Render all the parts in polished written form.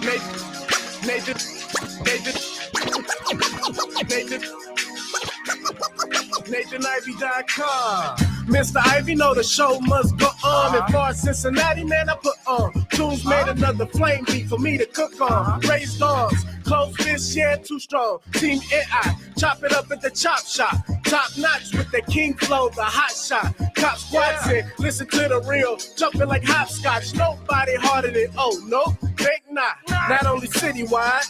Nathan Ivey.com. Mr. Ivey know the show must go on. And far as Cincinnati, man, I put on. Tunes made another flame beat for me to cook on. Raised arms, close fists, yeah, too strong. Team NI, chop it up at the chop shop. Top notch with the king flow, the hot shot. Cop squats in, listen to the real. Jumping like hopscotch, nobody harder than, oh, no, think not. Not only citywide,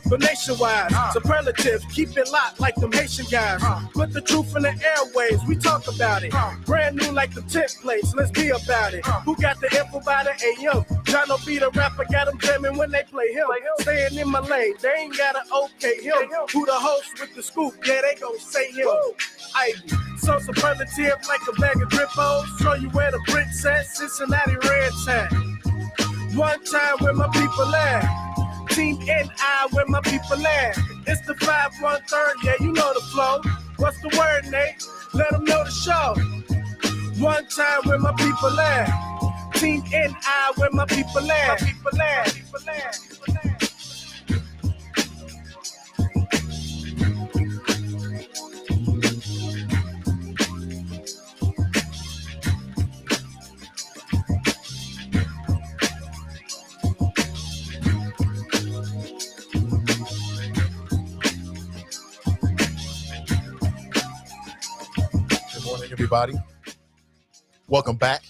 but nationwide. Superlatives, keep it locked like them Haitian guys. Put the truth in the airwaves, we talk about it. Brand new like the templates, let's be about it. Who got the info by the AM? Jono be the rapper, got them jamming when they play him. Staying in my lane, they ain't gotta okay him. Who the host with the scoop? Yeah, they gon' say him. Ivy, so superlative like a bag of Drippos. Show you where the bricks at, Cincinnati Reds at. One time where my people at. Team NI where my people at. It's the 5-1-3, yeah, you know the flow. What's the word, Nate? Let them know the show. One time where my people at. Team NI where my people at. Everybody, welcome back.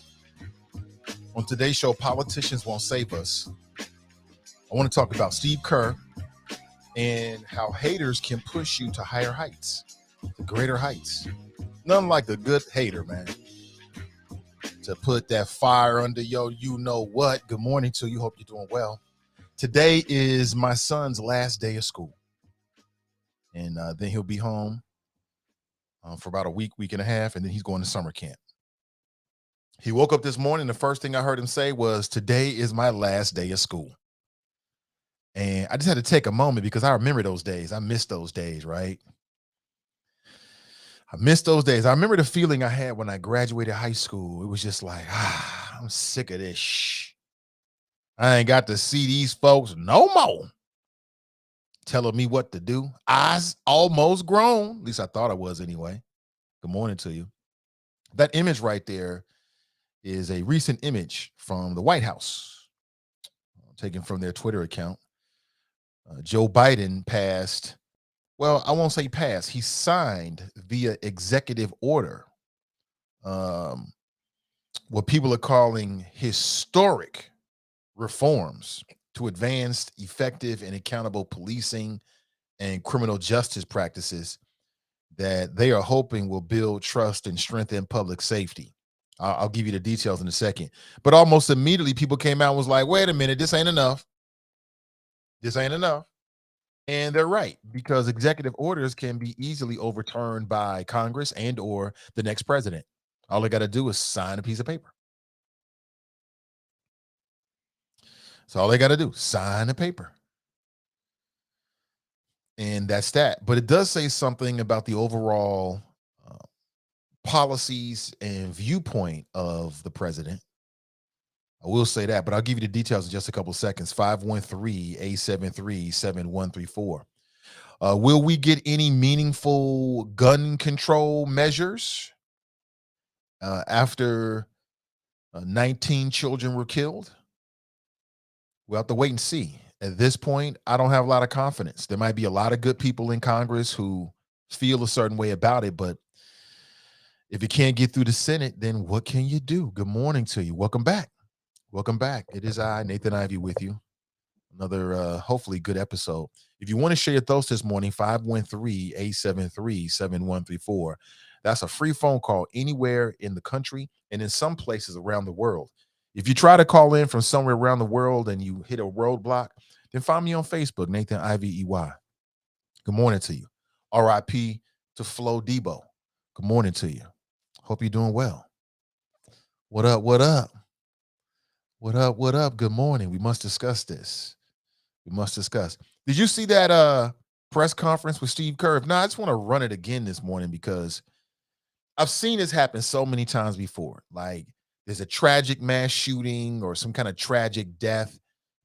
On today's show, Politicians Won't Save Us. I want to talk about Steve Kerr and how haters can push you to higher heights, to greater heights. Nothing like a good hater, man, to put that fire under your you-know-what. Good morning to you. Hope you're doing well. Today is my son's last day of school, and then he'll be home for about a week and a half, and then he's going to summer camp. He woke up this morning, the first thing I heard him say was, "Today is my last day of school." And I just had to take a moment because I remember those days. I miss those days, right? I miss those days. I remember the feeling I had when I graduated high school. It was just like, I'm sick of this shh. I ain't got to see these folks no more telling me what to do. I's almost grown. At least I thought I was anyway. Good morning to you. That image right there is a recent image from the White House, taken from their Twitter account. Joe Biden passed, well, I won't say passed, he signed via executive order what people are calling historic reforms to advance effective and accountable policing and criminal justice practices that they are hoping will build trust and strengthen public safety. I'll give you the details in a second. But almost immediately, people came out and was like, wait a minute, this ain't enough. This ain't enough. And they're right, because executive orders can be easily overturned by Congress and or the next president. All they got to do is sign a piece of paper. So all they got to do, sign a paper. And that's that. But it does say something about the overall policies and viewpoint of the president. I will say that, but I'll give you the details in just a couple of seconds. 513-873-7134. Will we get any meaningful gun control measures after 19 children were killed? We'll have to wait and see. At this point, I don't have a lot of confidence. There might be a lot of good people in Congress who feel a certain way about it, but if you can't get through the Senate, then what can you do? Good morning to you. Welcome back. Welcome back. It is I, Nathan Ivey, with you. Another hopefully good episode. If you want to share your thoughts this morning, 513-873-7134. That's a free phone call anywhere in the country and in some places around the world. If you try to call in from somewhere around the world and you hit a roadblock, then find me on Facebook, Nathan Ivey EY. Good morning to you. RIP to Flo Debo. Good morning to you. Hope you're doing well. What up? What up? What up? What up? Good morning. We must discuss this. We must discuss. Did you see that press conference with Steve Kerr? If not, I just want to run it again this morning because I've seen this happen so many times before. Like there's a tragic mass shooting or some kind of tragic death.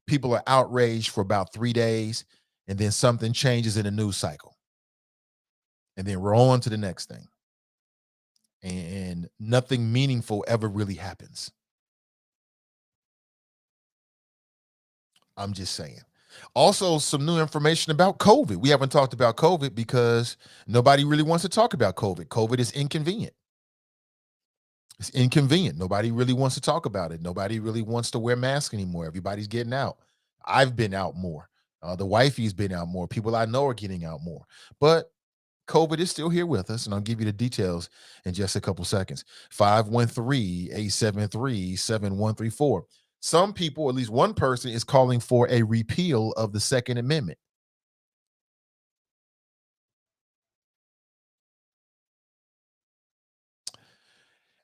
People are outraged for about 3 days, and then something changes in the news cycle. And then we're on to the next thing. And nothing meaningful ever really happens. I'm just saying. Also, some new information about COVID. We haven't talked about COVID because nobody really wants to talk about COVID. COVID is inconvenient. It's inconvenient. Nobody really wants to talk about it. Nobody really wants to wear masks anymore. Everybody's getting out. I've been out more. The wifey's been out more. People I know are getting out more. But COVID is still here with us, and I'll give you the details in just a couple seconds. 513-873-7134. Some people, at least one person, is calling for a repeal of the Second Amendment.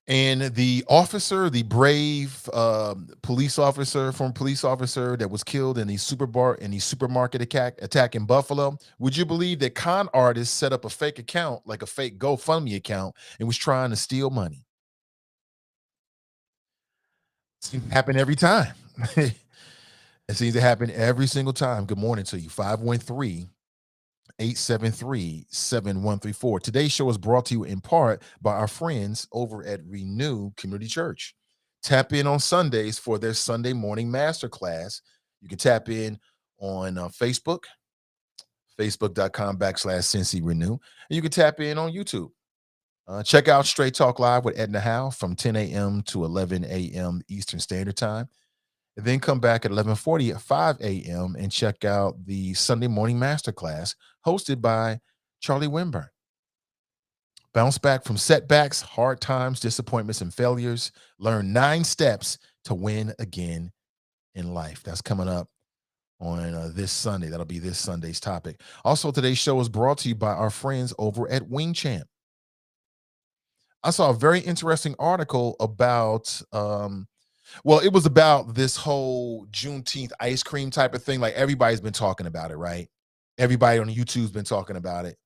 And the officer, the brave police officer that was killed in the supermarket attack in Buffalo, would you believe that con artists set up a fake account, like a fake GoFundMe account, and was trying to steal money? It seems to happen every time. It seems to happen every single time. Good morning to you. 513-873-7134. Today's show is brought to you in part by our friends over at Renew Community Church. Tap in on Sundays for their Sunday morning masterclass. You can tap in on Facebook, facebook.com/Cincy Renew. And you can tap in on YouTube. Check out Straight Talk Live with Edna Howe from 10 a.m. to 11 a.m. Eastern Standard Time. And then come back at 11:40 at 5 a.m. and check out the Sunday morning masterclass hosted by Charlie Winburn. Bounce back from setbacks, hard times, disappointments, and failures. Learn 9 steps to win again in life. That's coming up on this Sunday. That'll be this Sunday's topic. Also, today's show is brought to you by our friends over at Wing Champ. I saw a very interesting article about it was about this whole Juneteenth ice cream type of thing. Like, everybody's been talking about it, right? Everybody on YouTube's been talking about it.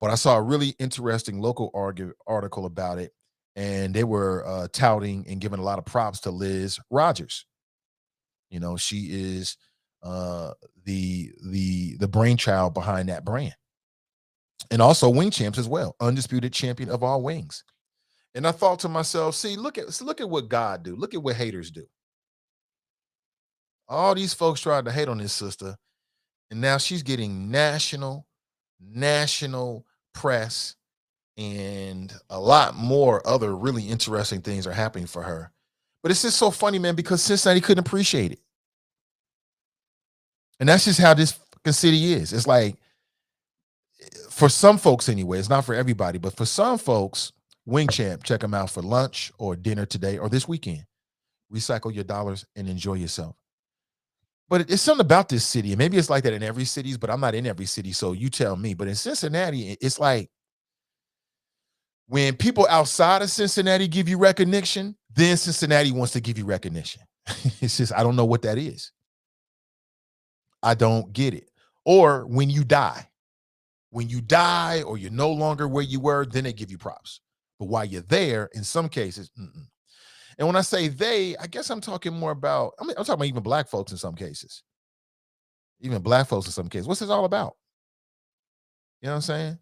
But I saw a really interesting local article about it, and they were touting and giving a lot of props to Liz Rogers. You know, she is the brainchild behind that brand. And also Wing Champs as well, undisputed champion of all wings. And I thought to myself, see, look at what God do. Look at what haters do. All these folks tried to hate on this sister, and now she's getting national press, and a lot more other really interesting things are happening for her. But it's just so funny, man, because Cincinnati couldn't appreciate it. And that's just how this fucking city is. It's like, for some folks anyway, it's not for everybody, but for some folks, Wing Champ, check them out for lunch or dinner today or this weekend. Recycle your dollars and enjoy yourself. But it's something about this city, and maybe it's like that in every city, but I'm not in every city, so you tell me. But in Cincinnati, it's like when people outside of Cincinnati give you recognition, then Cincinnati wants to give you recognition. It's just, I don't know what that is. I don't get it. Or when you die or you're no longer where you were, then they give you props. But while you're there, in some cases, And when I say they, I guess I'm talking more about, I'm talking about even black folks in some cases. Even black folks in some cases. What's this all about? You know what I'm saying?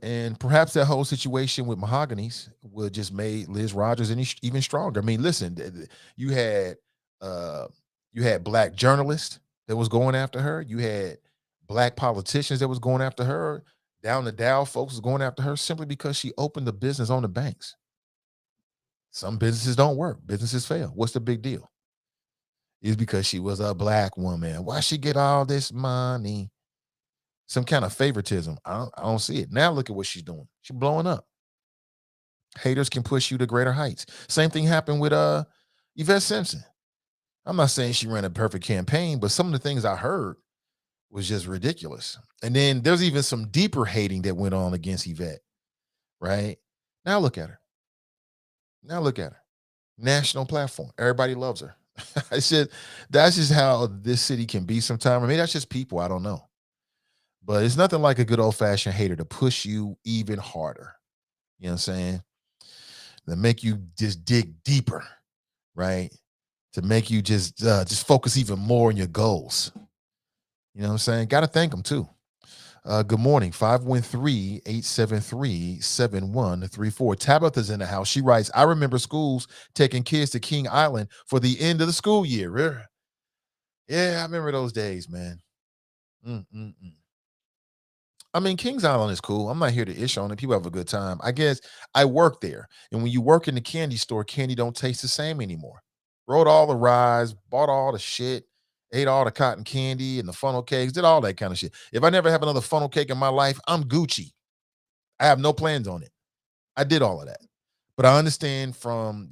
And perhaps that whole situation with Mahoganies would just made Liz Rogers even stronger. I mean, listen, you had black journalists that was going after her. You had black politicians that was going after her. Down the Dow folks was going after her simply because she opened the business on the banks. Some businesses don't work. Businesses fail. What's the big deal? It's because she was a black woman. Why she get all this money? Some kind of favoritism. I don't see it. Now look at what she's doing. She's blowing up. Haters can push you to greater heights. Same thing happened with Yvette Simpson. I'm not saying she ran a perfect campaign, but some of the things I heard was just ridiculous. And then there's even some deeper hating that went on against Yvette, right? Now look at her. National platform. Everybody loves her. I said, that's just how this city can be sometimes. I mean, that's just people. I don't know. But it's nothing like a good old-fashioned hater to push you even harder. You know what I'm saying? To make you just dig deeper, right? to make you just focus even more on your goals. You know what I'm saying? Got to thank them too. Good morning, 513-873-7134. Tabitha's in the house. She writes, I remember schools taking kids to King Island for the end of the school year. Yeah, I remember those days, man. I mean, Kings Island is cool. I'm not here to ish on it. People have a good time. I guess I work there. And when you work in the candy store, candy don't taste the same anymore. Rode all the rides, bought all the shit, ate all the cotton candy and the funnel cakes, did all that kind of shit. If I never have another funnel cake in my life, I'm Gucci. I have no plans on it. I did all of that. But I understand from,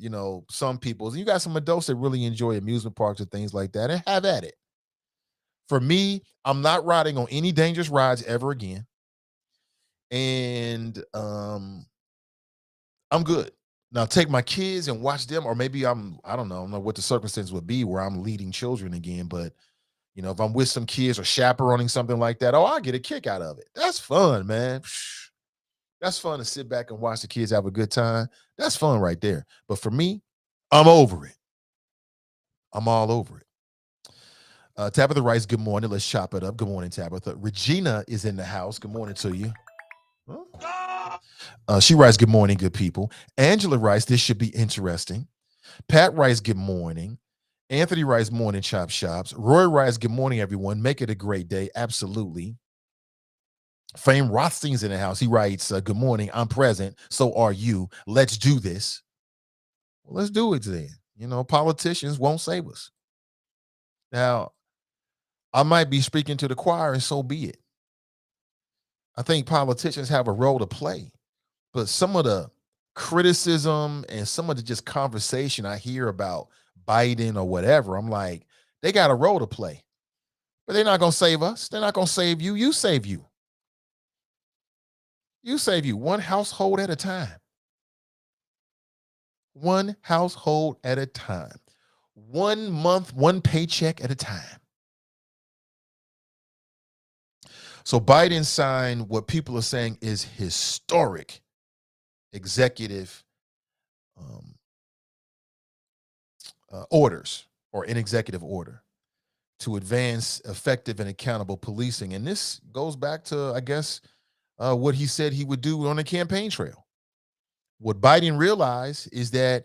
some people, you got some adults that really enjoy amusement parks and things like that, and have at it. For me, I'm not riding on any dangerous rides ever again. And I'm good. Now take my kids and watch them, or maybe I don't know what the circumstance would be where I'm leading children again. But if I'm with some kids or chaperoning something like that, I get a kick out of it. That's fun, man. That's fun to sit back and watch the kids have a good time. That's fun right there. But for me, I'm over it. I'm all over it. Tabitha writes, good morning. Let's chop it up. Good morning, Tabitha. Regina is in the house. Good morning to you. She writes, good morning, good people. Angela writes, this should be interesting. Pat writes, good morning. Anthony writes, morning, chop shops. Roy writes, good morning, everyone. Make it a great day. Absolutely. Fame Rothstein's in the house. He writes, good morning. I'm present. So are you. Let's do this. Well, let's do it then. Politicians won't save us. Now, I might be speaking to the choir, and so be it. I think politicians have a role to play, but some of the criticism and some of the just conversation I hear about Biden or whatever, I'm like, they got a role to play, but they're not going to save us. They're not going to save you. You save you. You save you one household at a time. One household at a time. 1 month, one paycheck at a time. So Biden signed what people are saying is historic executive orders, or an executive order, to advance effective and accountable policing. And this goes back to, I guess, what he said he would do on the campaign trail. What Biden realized is that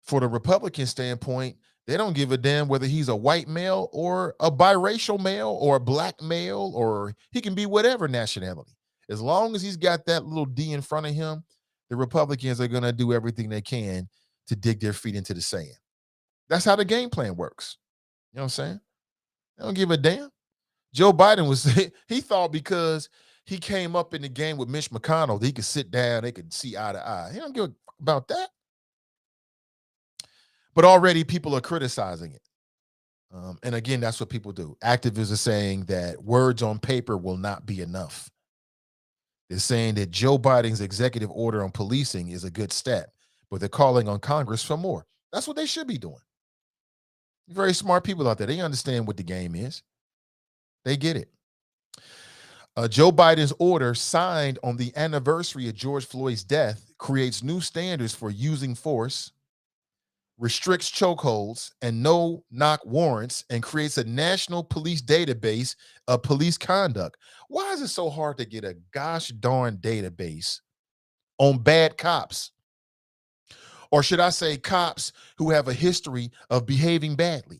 for the Republican standpoint, they don't give a damn whether he's a white male or a biracial male or a black male, or he can be whatever nationality. As long as he's got that little D in front of him, the Republicans are going to do everything they can to dig their feet into the sand. That's how the game plan works. You know what I'm saying? They don't give a damn. Joe Biden he thought because he came up in the game with Mitch McConnell that he could sit down, they could see eye to eye. He don't give a about that. But already people are criticizing it. And again, that's what people do. Activists are saying that words on paper will not be enough. They're saying that Joe Biden's executive order on policing is a good step, but they're calling on Congress for more. That's what they should be doing. Very smart people out there. They understand what the game is. They get it. Joe Biden's order, signed on the anniversary of George Floyd's death, creates new standards for using force, restricts chokeholds and no-knock warrants, and creates a national police database of police conduct. Why is it so hard to get a gosh darn database on bad cops? Or should I say cops who have a history of behaving badly?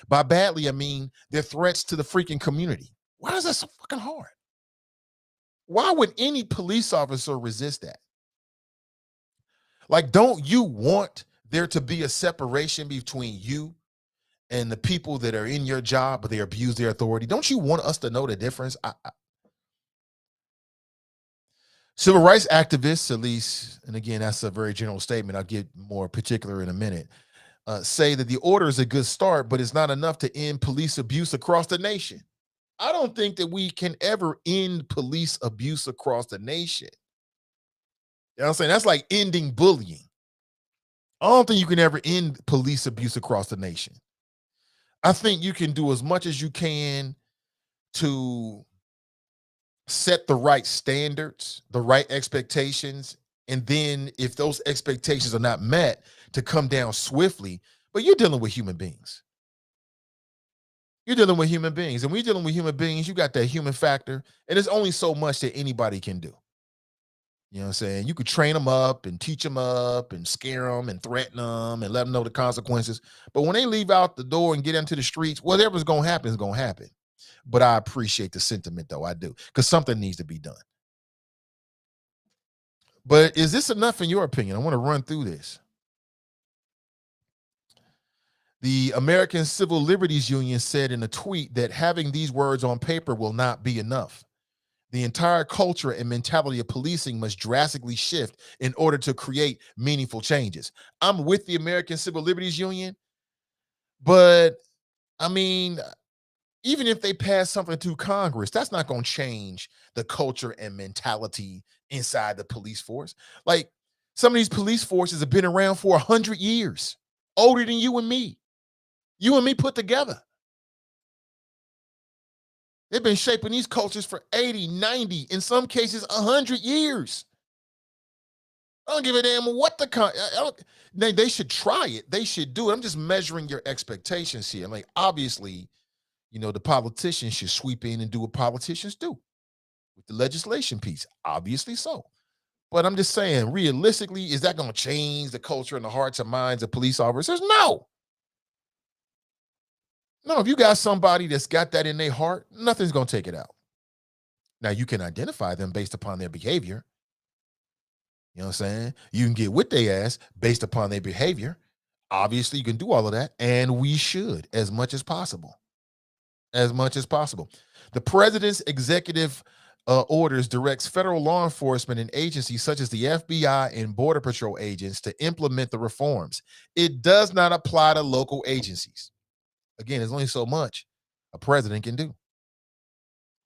By badly, I mean they're threats to the freaking community. Why is that so fucking hard? Why would any police officer resist that? Like, don't you want there to be a separation between you and the people that are in your job, but they abuse their authority? Don't you want us to know the difference? Civil rights activists, at least, and again, that's a very general statement, I'll get more particular in a minute, say that the order is a good start, but it's not enough to end police abuse across the nation. I don't think that we can ever end police abuse across the nation. You know what I'm saying? That's like ending bullying. I don't think you can ever end police abuse across the nation. I think you can do as much as you can to set the right standards, the right expectations, and then if those expectations are not met, to come down swiftly. But you're dealing with human beings. You're dealing with human beings. And when you're dealing with human beings, you got that human factor. And there's only so much that anybody can do. You know what I'm saying? You could train them up and teach them up and scare them and threaten them and let them know the consequences. But when they leave out the door and get into the streets, whatever's going to happen is going to happen. But I appreciate the sentiment, though. I do. Because something needs to be done. But is this enough in your opinion? I want to run through this. The American Civil Liberties Union said in a tweet that having these words on paper will not be enough. The entire culture and mentality of policing must drastically shift in order to create meaningful changes. I'm with the American Civil Liberties Union, but I mean, even if they pass something through Congress, that's not going to change the culture and mentality inside the police force. Like, some of these police forces have been around for 100 years, older than you and me put together. They've been shaping these cultures for 80, 90, in some cases 100 years. I don't give a damn what they should try it. They should do it. I'm just measuring your expectations here. Like, obviously, the politicians should sweep in and do what politicians do with the legislation piece. Obviously so. But I'm just saying, realistically, is that going to change the culture and the hearts and minds of police officers? No. No, if you got somebody that's got that in their heart, nothing's going to take it out. Now, you can identify them based upon their behavior. You know what I'm saying? You can get with their ass based upon their behavior. Obviously, you can do all of that, and we should as much as possible. As much as possible. The president's executive orders directs federal law enforcement and agencies such as the FBI and Border Patrol agents to implement the reforms. It does not apply to local agencies. Again, there's only so much a president can do.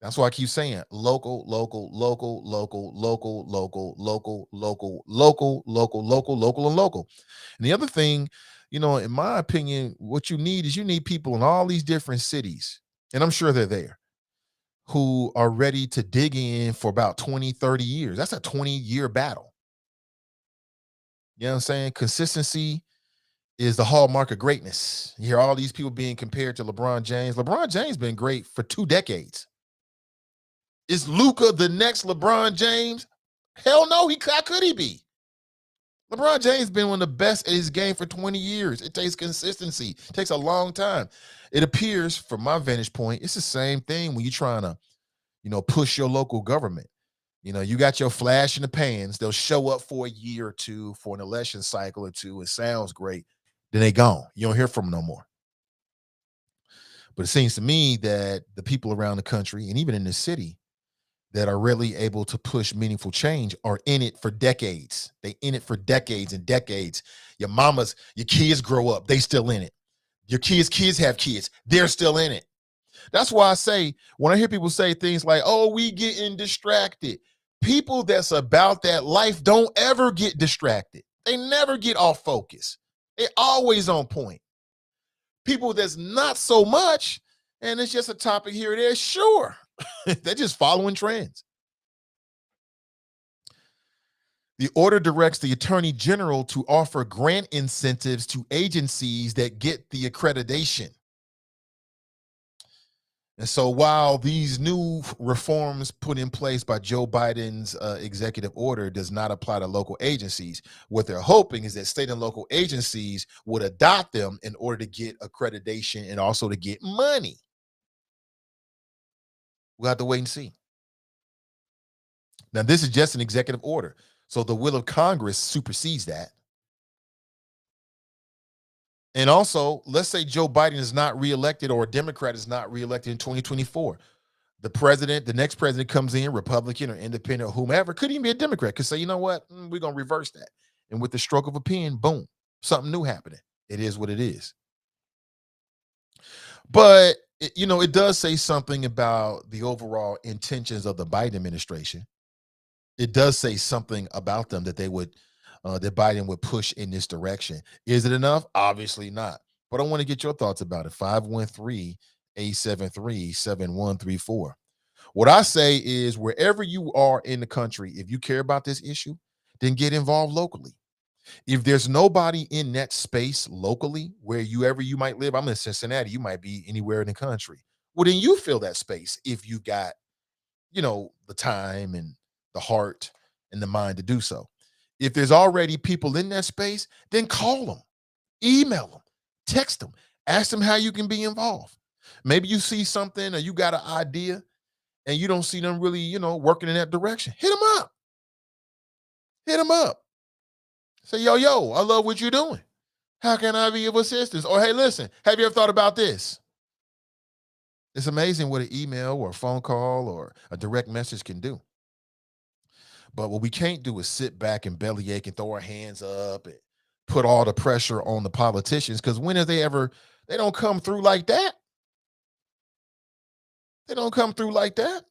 That's why I keep saying local, local, local, local, local, local, local, local, local, local, local, local, and local. And the other thing, in my opinion, what you need people in all these different cities, and I'm sure they're there, who are ready to dig in for about 20, 30 years. That's a 20-year battle. You know what I'm saying? Consistency is the hallmark of greatness. You hear all these people being compared to LeBron James. LeBron James been great for 2 decades. Is Luka the next LeBron James? Hell no, how could he be? LeBron James been one of the best at his game for 20 years. It takes consistency. It takes a long time. It appears, from my vantage point, it's the same thing when you're trying to, push your local government. You got your flash in the pans. They'll show up for a year or two, for an election cycle or two. It sounds great. Then they gone. You don't hear from them no more. But it seems to me that the people around the country and even in the city that are really able to push meaningful change are in it for decades. They in it for decades and decades. Your kids grow up. They still in it. Your kids have kids. They're still in it. That's why I say, when I hear people say things like, oh, we getting distracted. People that's about that life don't ever get distracted. They never get off focus. They're always on point. People that's not so much, and it's just a topic here or there, sure. They're just following trends. The order directs the Attorney General to offer grant incentives to agencies that get the accreditation. And so while these new reforms put in place by Joe Biden's executive order does not apply to local agencies, what they're hoping is that state and local agencies would adopt them in order to get accreditation and also to get money. We'll have to wait and see. Now, this is just an executive order, so the will of Congress supersedes that. And also, let's say Joe Biden is not reelected or a Democrat is not reelected in 2024. The next president comes in, Republican or independent or whomever, could even be a Democrat, could say, you know what, we're going to reverse that. And with the stroke of a pen, boom, something new happening. It is what it is. But, it does say something about the overall intentions of the Biden administration. It does say something about them that that Biden would push in this direction. Is it enough? Obviously not. But I want to get your thoughts about it. 513-873-7134. What I say is, wherever you are in the country, if you care about this issue, then get involved locally. If there's nobody in that space locally, wherever you might live, I'm in Cincinnati, you might be anywhere in the country. Well, then you fill that space if you got, the time and the heart and the mind to do so. If there's already people in that space, then call them, email them, text them, ask them how you can be involved. Maybe you see something or you got an idea and you don't see them really, working in that direction. Hit them up. Hit them up. Say, yo, I love what you're doing. How can I be of assistance? Or, hey, listen, have you ever thought about this? It's amazing what an email or a phone call or a direct message can do. But what we can't do is sit back and bellyache and throw our hands up and put all the pressure on the politicians, because when have they don't come through like that. They don't come through like that.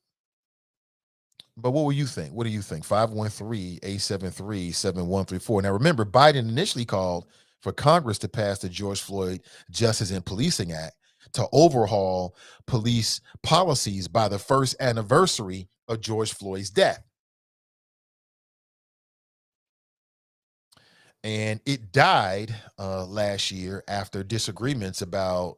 But what will you think? What do you think? 513-873-7134. Now, remember, Biden initially called for Congress to pass the George Floyd Justice and Policing Act to overhaul police policies by the first anniversary of George Floyd's death. And it died last year after disagreements about,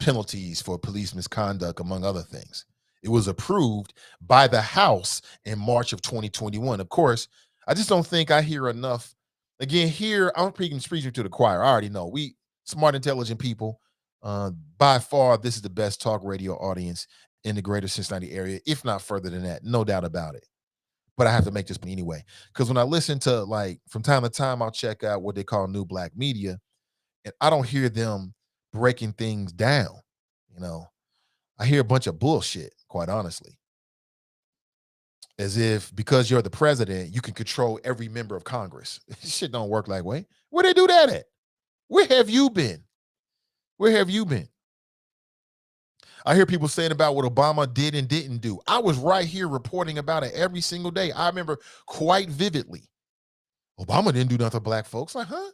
penalties for police misconduct, among other things. It was approved by the House in March of 2021. Of course, I just don't think I hear enough. Again, here, I'm preaching to the choir. I already know. We smart, intelligent people. By far, this is the best talk radio audience in the greater Cincinnati area, if not further than that. No doubt about it. But I have to make this point anyway, because when I listen to, from time to time, I'll check out what they call new black media, and I don't hear them breaking things down. I hear a bunch of bullshit, quite honestly, as if because you're the president, you can control every member of Congress. Shit don't work that way. Where they do that at? Where have you been? Where have you been? I hear people saying about what Obama did and didn't do. I was right here reporting about it every single day. I remember quite vividly. Obama didn't do nothing for black folks. Like, huh?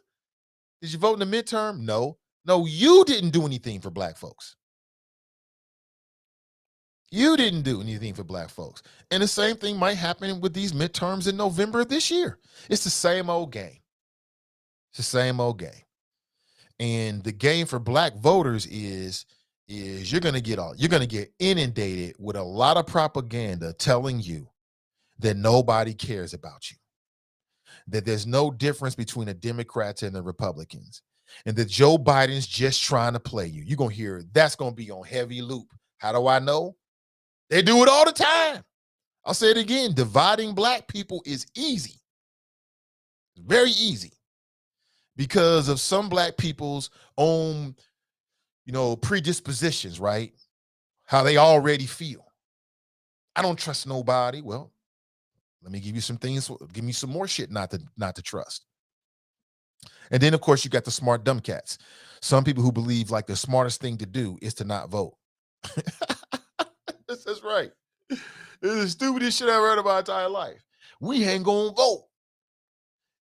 Did you vote in the midterm? No, you didn't do anything for black folks. You didn't do anything for black folks. And the same thing might happen with these midterms in November of this year. It's the same old game. It's the same old game. And the game for black voters is you're going to get inundated with a lot of propaganda telling you that nobody cares about you, that there's no difference between the Democrats and the Republicans, and that Joe Biden's just trying to play you. You're going to hear that's going to be on heavy loop. How do I know? They do it all the time. I'll say it again. Dividing black people is easy. Very easy. Because of some black people's own, predispositions, right? How they already feel. I don't trust nobody. Well, let me give you some things. Give me some more shit not to trust. And then, of course, you got the smart dumb cats. Some people who believe like the smartest thing to do is to not vote. That's right. This is the stupidest shit I've heard of my entire life. We ain't gonna vote.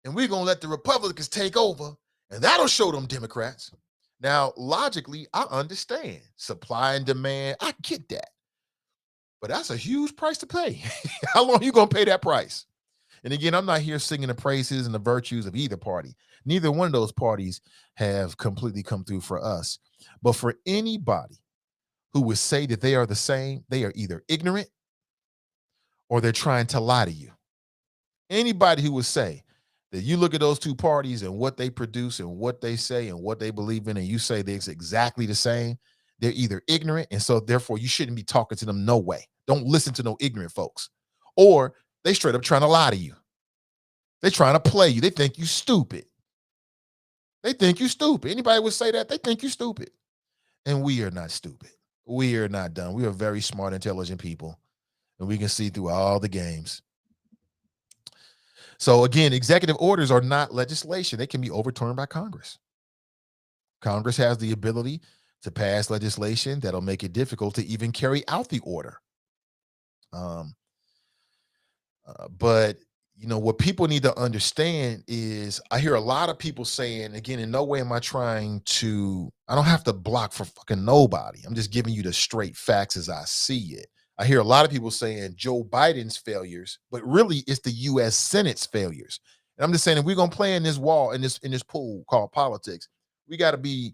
And we're gonna let the Republicans take over, and that'll show them Democrats. Now, logically, I understand supply and demand. I get that. But that's a huge price to pay. How long are you gonna pay that price? And again, I'm not here singing the praises and the virtues of either party. Neither one of those parties have completely come through for us. But for anybody who would say that they are the same, they are either ignorant or they're trying to lie to you. Anybody who would say that you look at those two parties and what they produce and what they say and what they believe in, and you say they're exactly the same, they're either ignorant, and so therefore you shouldn't be talking to them no way. Don't listen to no ignorant folks. Or they straight up trying to lie to you. They're trying to play you. They think you stupid. They think you stupid. Anybody would say that, they think you stupid. And we are not stupid. We are not dumb. We are very smart, intelligent people, and we can see through all the games. So again, executive orders are not legislation. They can be overturned by Congress. Congress has the ability to pass legislation that'll make it difficult to even carry out the order. But what people need to understand is I hear a lot of people saying, again, in no way am I trying to, I don't have to block for fucking nobody. I'm just giving you the straight facts as I see it. I hear a lot of people saying Joe Biden's failures, but really it's the U.S. Senate's failures. And I'm just saying, if we're gonna play in this wall, in this pool called politics, we gotta do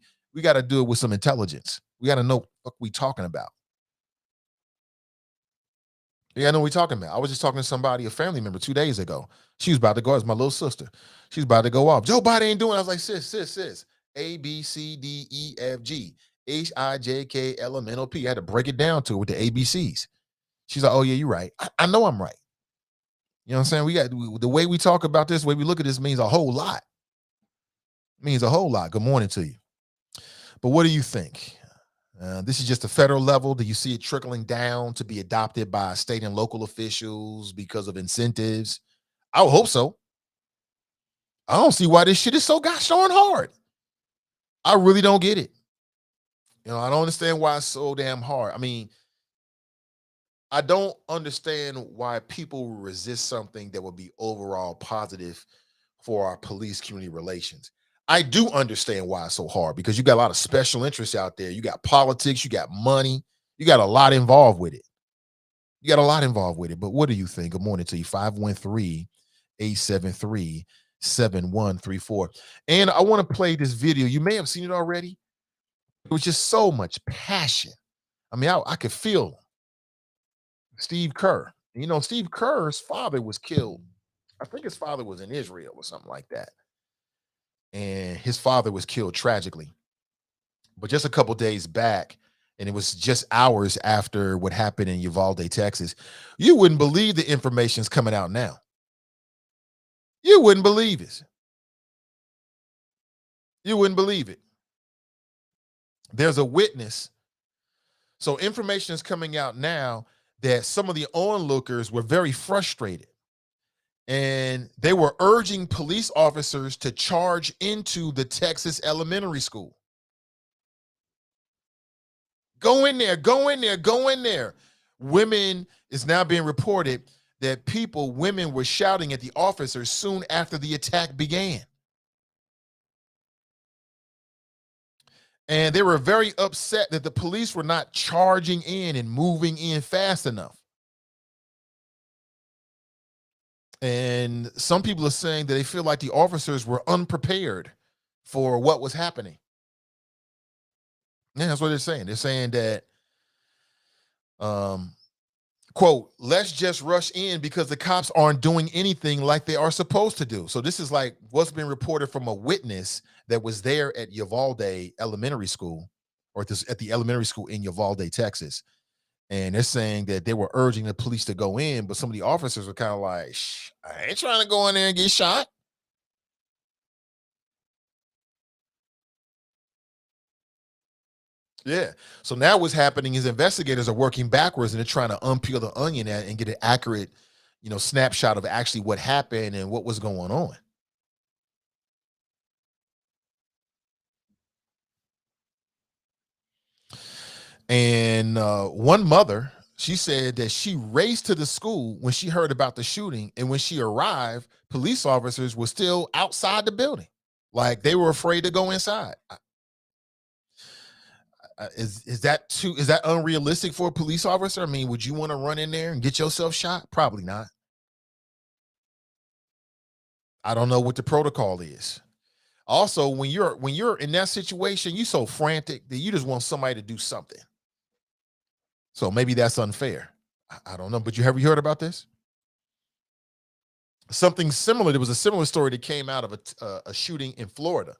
it with some intelligence. We gotta know what we talking about. Yeah, I know what we talking about. I was just talking to somebody, a family member, 2 days ago. She was about to go. It's my little sister. She's about to go off. Joe Biden ain't doing it. I was like, sis. A, B, C, D, E, F, G, H, I, J, K, L, M, N, O, P. I had to break it down to her with the ABCs. She's like, oh, yeah, you're right. I know I'm right. You know what I'm saying? The way we talk about this, the way we look at this means a whole lot. Means a whole lot. Good morning to you. But what do you think? This is just a federal level. Do you see it trickling down to be adopted by state and local officials because of incentives? I would hope so. I don't see why this shit is so gosh darn hard. I really don't get it. I don't understand why it's so damn hard. I mean, I don't understand why people resist something that would be overall positive for our police community relations. I do understand why it's so hard, because you got a lot of special interests out there. You got politics, you got money, you got a lot involved with it. But what do you think? Good morning to you. 513-873-7134. And I want to play this video. You may have seen it already. It was just so much passion. I mean, I could feel him. Steve Kerr. Steve Kerr's father was killed. I think his father was in Israel or something like that. And his father was killed tragically. But just a couple days back, and it was just hours after what happened in Uvalde, Texas, you wouldn't believe the information's coming out now. You wouldn't believe it. You wouldn't believe it. There's a witness. So information is coming out now that some of the onlookers were very frustrated. And they were urging police officers to charge into the Texas elementary school. Go in there. Women is now being reported that women were shouting at the officers soon after the attack began. And they were very upset that the police were not charging in and moving in fast enough. And some people are saying that they feel like the officers were unprepared for what was happening. Yeah, that's what they're saying. They're saying that, quote, let's just rush in because the cops aren't doing anything like they are supposed to do. So this is like what's been reported from a witness that was there at Uvalde Elementary School, or at the elementary school in Uvalde, Texas. And they're saying that they were urging the police to go in, but some of the officers were kind of like, I ain't trying to go in there and get shot. Yeah. So now what's happening is investigators are working backwards, and they're trying to unpeel the onion and get an accurate, snapshot of actually what happened and what was going on. And one mother, she said that she raced to the school when she heard about the shooting. And when she arrived, police officers were still outside the building. Like they were afraid to go inside. Is that unrealistic for a police officer? I mean, would you want to run in there and get yourself shot? Probably not. I don't know what the protocol is. Also, when you're in that situation, you're so frantic that you just want somebody to do something. So maybe that's unfair. I don't know. But have you heard about this? Something similar. There was a similar story that came out of a shooting in Florida.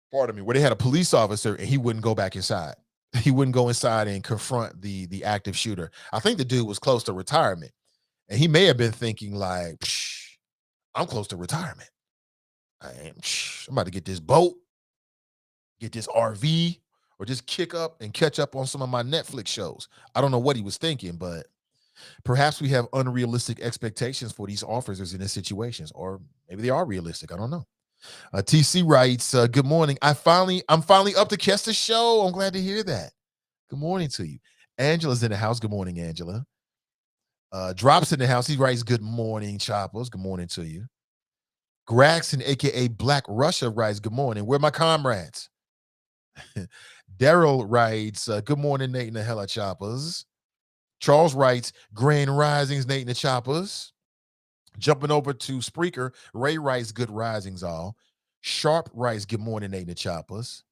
Pardon me, where they had a police officer and he wouldn't go back inside. He wouldn't go inside and confront the active shooter. I think the dude was close to retirement, and he may have been thinking like, I'm close to retirement. I'm about to get this boat, get this RV, or just kick up and catch up on some of my Netflix shows. I don't know what he was thinking, but perhaps we have unrealistic expectations for these officers in these situations, or maybe they are realistic. I don't know. TC writes, good morning. I'm finally up to catch the show. I'm glad to hear that. Good morning to you. Angela's in the house. Good morning, Angela. Drops in the house. He writes, good morning, Choppers. Good morning to you. Graxon, aka Black Russia, writes, good morning. Where are my comrades? Daryl writes, good morning, Nate and the Hella Choppers. Charles writes, Grand Risings, Nate and the Choppers. Jumping over to Spreaker, Ray writes, good risings all. Sharp writes, good morning, Nate and the Choppers.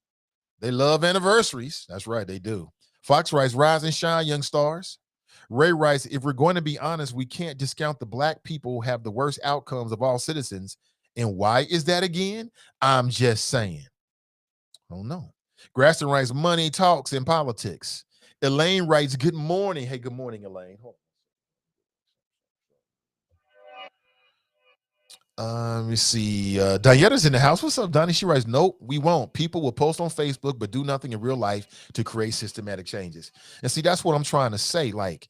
They love anniversaries. That's right, they do. Fox writes, rise and shine, young stars. Ray writes, if we're going to be honest, we can't discount the black people who have the worst outcomes of all citizens. And why is that again? I'm just saying. I don't know. Graston writes, money talks in politics. Elaine writes, good morning. Hey, good morning, Elaine. Hold on. Let me see. Diana's in the house. What's up, Donnie? She writes, nope, we won't. People will post on Facebook, but do nothing in real life to create systematic changes. And see, that's what I'm trying to say. Like,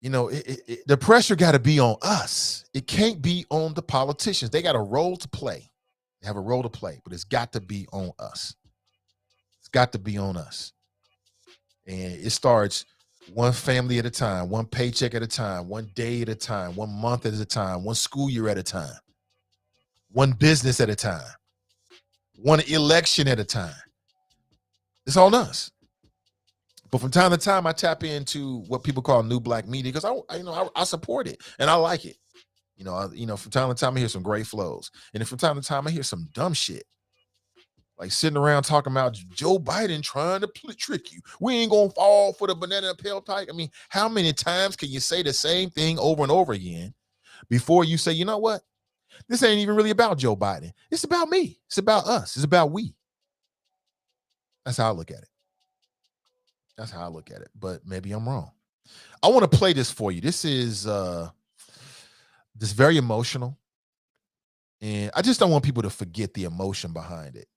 you know, the pressure got to be on us. It can't be on the politicians. They got a role to play. They have a role to play, but it's got to be on us. It's got to be on us. And it starts one family at a time, one paycheck at a time, one day at a time, 1 month at a time, one school year at a time, one business at a time, one election at a time. It's on us. But from time to time, I tap into what people call new black media because I support it and I like it. From time to time I hear some great flows, and then from time to time I hear some dumb shit, like sitting around talking about Joe Biden trying to trick you. We ain't gonna fall for the banana peel type. I mean, how many times can you say the same thing over and over again before you say, you know what? This ain't even really about Joe Biden. It's about me. It's about us. It's about we. That's how I look at it. That's how I look at it. But maybe I'm wrong. I want to play this for you. This is this very emotional. And I just don't want people to forget the emotion behind it.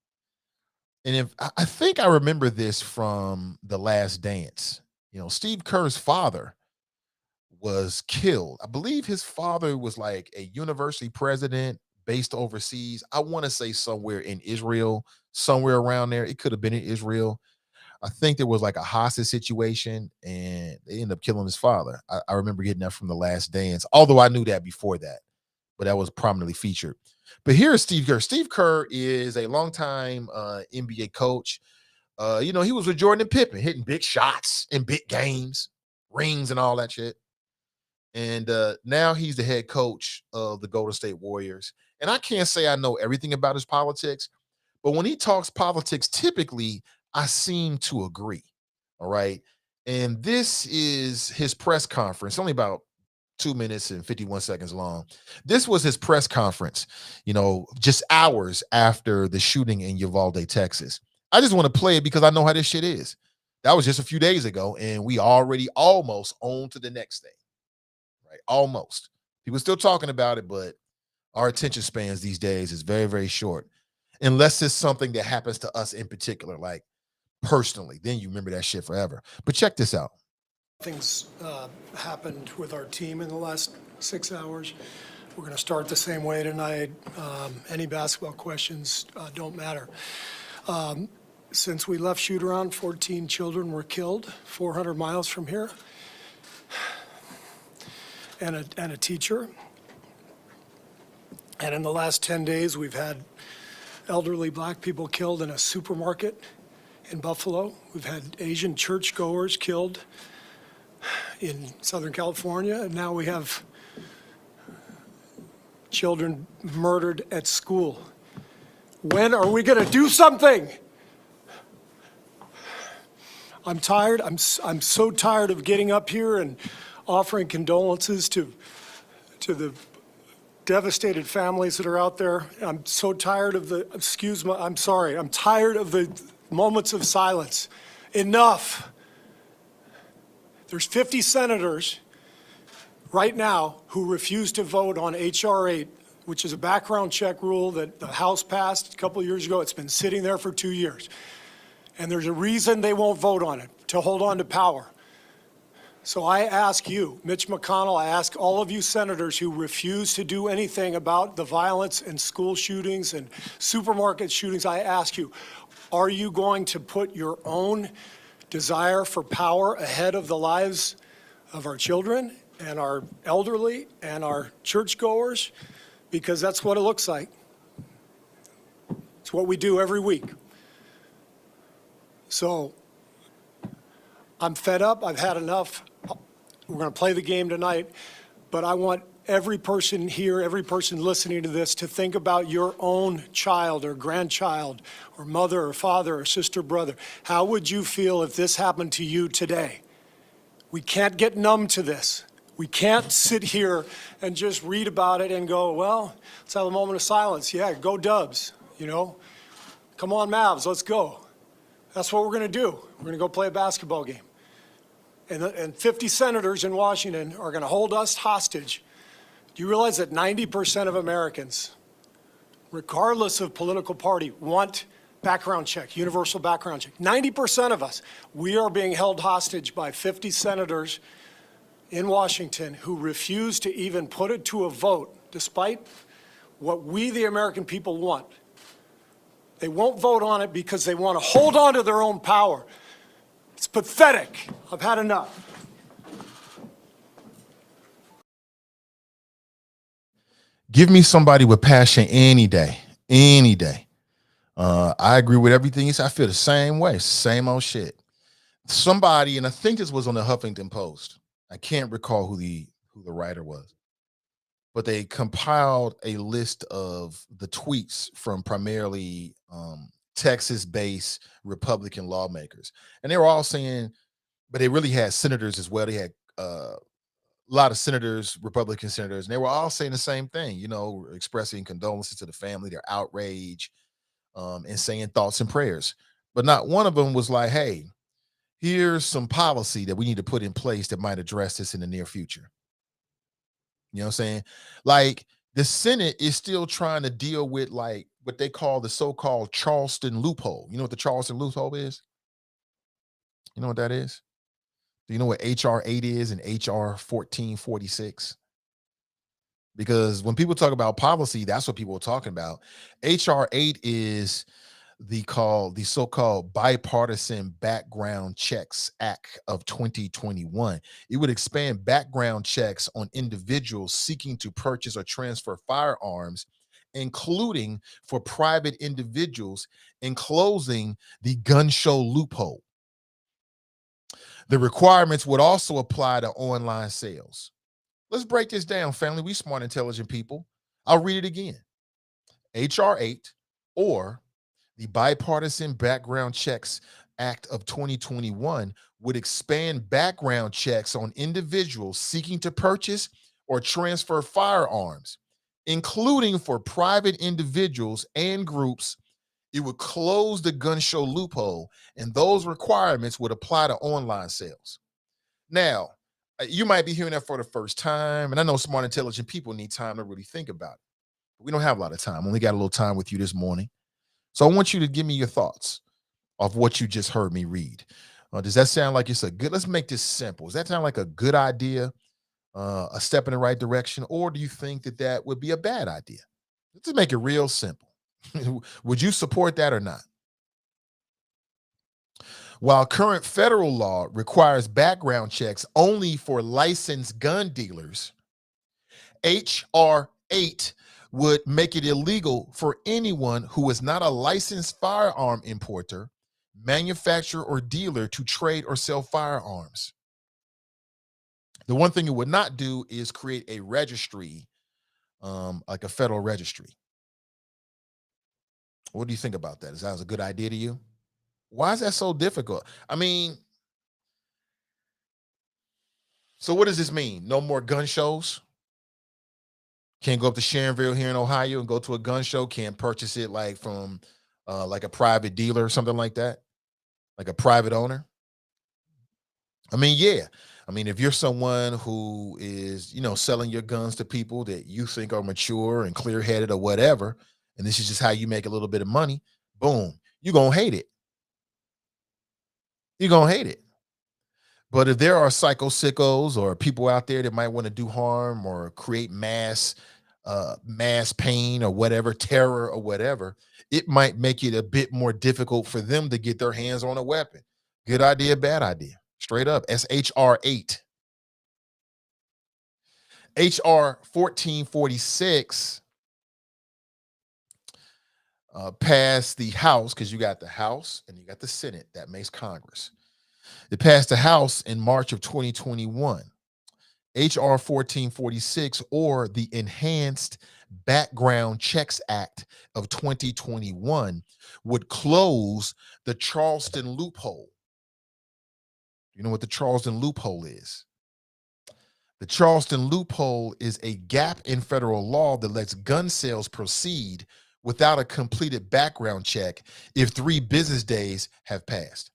And if I think I remember this from The Last Dance. You know, Steve Kerr's father was killed. I believe his father was like a university president based overseas. I want to say somewhere in Israel, somewhere around there. It could have been in Israel. I think there was like a hostage situation and they ended up killing his father. I remember getting that from The Last Dance, although I knew that before that, but that was prominently featured. But here's Steve Kerr. Steve Kerr is a longtime NBA coach. He was with Jordan and Pippen, hitting big shots in big games, rings and all that shit. And now he's the head coach of the Golden State Warriors. And I can't say I know everything about his politics, but when he talks politics, typically I seem to agree. All right. And this is his press conference, only about 2 minutes and 51 seconds long. This was his press conference, just hours after the shooting in Uvalde, Texas. I just want to play it because I know how this shit is. That was just a few days ago, and we already almost on to the next thing, right? Almost. People still talking about it, but our attention spans these days is very, very short, unless it's something that happens to us in particular, like personally. Then you remember that shit forever. But check this out. Things happened with our team in the last 6 hours. We're going to start the same way tonight. Any basketball questions don't matter. Since we left shoot-around, 14 children were killed 400 miles from here, and a teacher. And in the last 10 days, we've had elderly black people killed in a supermarket in Buffalo. We've had Asian churchgoers killed in Southern California, and now we have children murdered at school. When are we going to do something? I'm tired. I'm so tired of getting up here and offering condolences to the devastated families that are out there. I'm so tired of I'm tired of the moments of silence. Enough. There's 50 senators right now who refuse to vote on H.R. 8, which is a background check rule that the House passed a couple of years ago. It's been sitting there for 2 years. And there's a reason they won't vote on it, to hold on to power. So I ask you, Mitch McConnell, I ask all of you senators who refuse to do anything about the violence and school shootings and supermarket shootings, I ask you, are you going to put your own desire for power ahead of the lives of our children and our elderly and our churchgoers? Because that's what it looks like. It's what we do every week. So I'm fed up. I've had enough. We're going to play the game tonight, but I want every person here, every person listening to this, to think about your own child or grandchild or mother or father or sister, brother. How would you feel if this happened to you today? We can't get numb to this. We can't sit here and just read about it and go, well, let's have a moment of silence. Yeah, go Dubs, you know. Come on, Mavs, let's go. That's what we're going to do. We're going to go play a basketball game. And 50 senators in Washington are going to hold us hostage. Do you realize that 90% of Americans, regardless of political party, want background check, universal background check? 90% of us, we are being held hostage by 50 senators in Washington who refuse to even put it to a vote, despite what we, the American people, want. They won't vote on it because they want to hold on to their own power. It's pathetic. I've had enough. Give me somebody with passion any day, any day. I agree with everything he said. I feel the same way, same old shit. Somebody, and I think this was on the Huffington Post. I can't recall who the writer was, but they compiled a list of the tweets from primarily Texas-based Republican lawmakers, and they were all saying, but they really had senators as well. They had a lot of senators, Republican senators, and they were all saying the same thing, you know, expressing condolences to the family, their outrage, and saying thoughts and prayers. But not one of them was like, hey, here's some policy that we need to put in place that might address this in the near future. You know what I'm saying? Like, the Senate is still trying to deal with like what they call the so-called Charleston loophole. You know what the Charleston loophole is? You know what that is? Do you know what HR 8 is and HR 1446? Because when people talk about policy, that's what people are talking about. HR 8 is the so-called Bipartisan Background Checks Act of 2021. It would expand background checks on individuals seeking to purchase or transfer firearms, including for private individuals, and closing the gun show loophole. The requirements would also apply to online sales. Let's break this down, family. We smart, intelligent people. I'll read it again. HR 8, or the Bipartisan Background Checks Act of 2021, would expand background checks on individuals seeking to purchase or transfer firearms, including for private individuals and groups. It would close the gun show loophole, and those requirements would apply to online sales. Now, you might be hearing that for the first time, and I know smart, intelligent people need time to really think about it. We don't have a lot of time. Only got a little time with you this morning. So I want you to give me your thoughts of what you just heard me read. Does that sound like it's a good, let's make this simple. Does that sound like a good idea, a step in the right direction? Or do you think that that would be a bad idea? Let's make it real simple. Would you support that or not? While current federal law requires background checks only for licensed gun dealers, HR 8 would make it illegal for anyone who is not a licensed firearm importer, manufacturer, or dealer to trade or sell firearms. The one thing it would not do is create a registry, like a federal registry. What do you think about that? Is that a good idea to you? Why is that so difficult? I mean, so what does this mean? No more gun shows? Can't go up to Sharonville here in Ohio and go to a gun show? Can't purchase it like from like a private dealer or something like that? Like a private owner? I mean, yeah. I mean, if you're someone who is, you know, selling your guns to people that you think are mature and clear-headed or whatever, and this is just how you make a little bit of money, boom, you're going to hate it. You're going to hate it. But if there are psycho sickos or people out there that might want to do harm or create mass pain or whatever, terror or whatever, it might make it a bit more difficult for them to get their hands on a weapon. Good idea, bad idea. Straight up. SHR 8. HR 1446 passed the House, because you got the House and you got the Senate. That makes Congress. It passed the House in March of 2021. HR 1446, or the Enhanced Background Checks Act of 2021, would close the Charleston loophole. You know what the Charleston loophole is? The Charleston loophole is a gap in federal law that lets gun sales proceed without a completed background check if 3 business days have passed.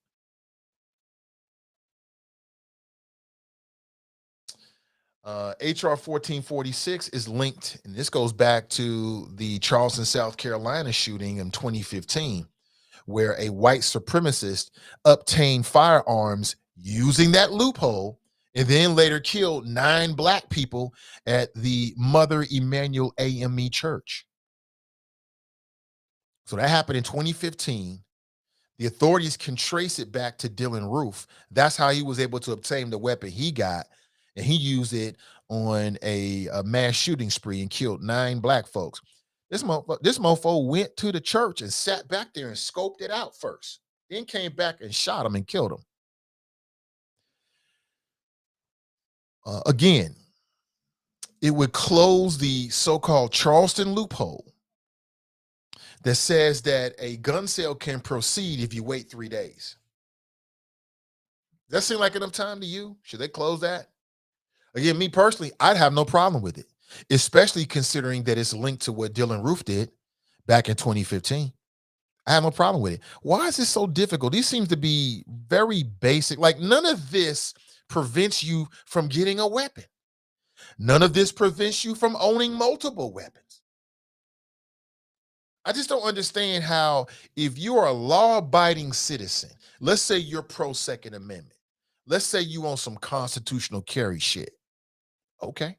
HR 1446 is linked, and this goes back to the Charleston, South Carolina shooting in 2015, where a white supremacist obtained firearms using that loophole and then later killed 9 black people at the Mother Emanuel AME Church. So that happened in 2015. The authorities can trace it back to Dylan Roof. That's how he was able to obtain the weapon he got, and he used it on a mass shooting spree and killed 9 black folks. This mofo went to the church and sat back there and scoped it out first, then came back and shot him and killed him. Again, it would close the so-called Charleston loophole that says that a gun sale can proceed if you wait 3 days. Does that seem like enough time to you? Should they close that? Again, me personally, I'd have no problem with it, especially considering that it's linked to what Dylan Roof did back in 2015. I have no problem with it. Why is this so difficult? These seems to be very basic. Like, none of this prevents you from getting a weapon. None of this prevents you from owning multiple weapons. I just don't understand how, if you are a law-abiding citizen, let's say you're pro-Second Amendment, let's say you on some constitutional carry shit. Okay.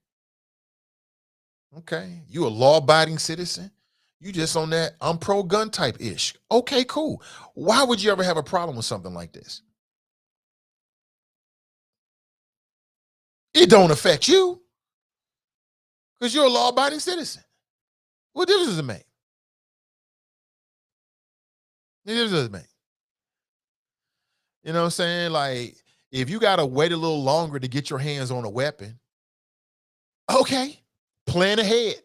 You a law-abiding citizen? You just on that I'm pro-gun type ish. Okay, cool. Why would you ever have a problem with something like this? It don't affect you because you're a law-abiding citizen. What difference does it make? What difference does it make? You know what I'm saying? Like, if you got to wait a little longer to get your hands on a weapon, okay, plan ahead.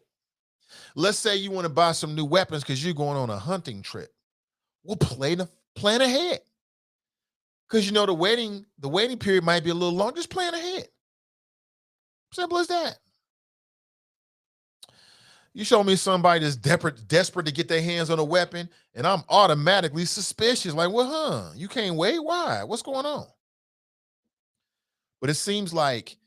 Let's say you want to buy some new weapons because you're going on a hunting trip. Well, plan ahead. Because you know the waiting period might be a little long. Just plan ahead. Simple as that. You show me somebody that's desperate to get their hands on a weapon, and I'm automatically suspicious. Like, well, you can't wait? Why? What's going on? But it seems like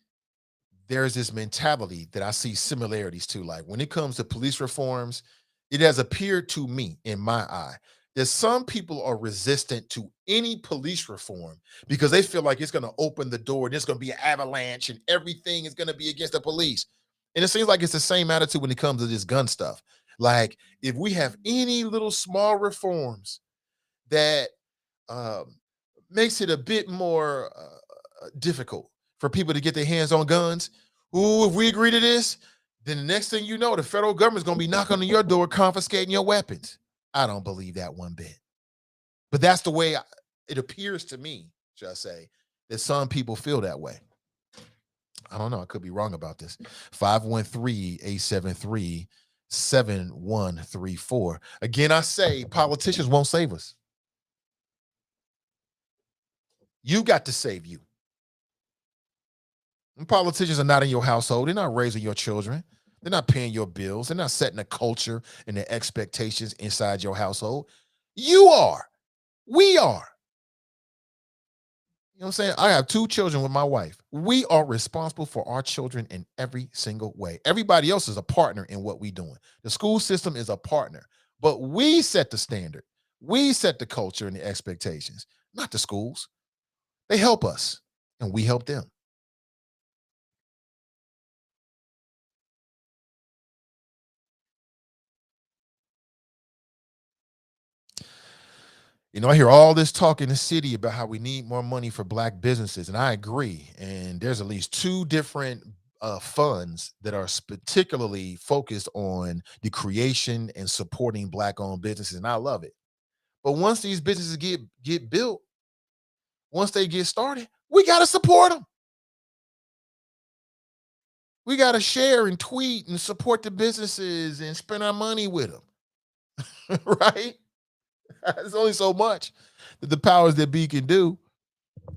there's this mentality that I see similarities to. Like, when it comes to police reforms, it has appeared to me, in my eye, that some people are resistant to any police reform because they feel like it's going to open the door and it's going to be an avalanche and everything is going to be against the police. And it seems like it's the same attitude when it comes to this gun stuff. Like, if we have any little small reforms that makes it a bit more difficult for people to get their hands on guns, if we agree to this, then the next thing you know, the federal government's going to be knocking on your door, confiscating your weapons. I don't believe that one bit. But that's the way it appears to me, should I say, that some people feel that way. I don't know. I could be wrong about this. 513-873-7134. Again, I say politicians won't save us. You got to save you. And politicians are not in your household. They're not raising your children. They're not paying your bills. They're not setting a culture and the expectations inside your household. You are. We are. You know what I'm saying? I have 2 children with my wife. We are responsible for our children in every single way. Everybody else is a partner in what we're doing. The school system is a partner, but we set the standard. We set the culture and the expectations, not the schools. They help us and we help them. You know, I hear all this talk in the city about how we need more money for Black businesses, and I agree. And there's at least 2 different funds that are particularly focused on the creation and supporting Black-owned businesses, and I love it. But once these businesses get built, once they get started, we got to support them. We got to share and tweet and support the businesses and spend our money with them, right? There's only so much that the powers that be can do.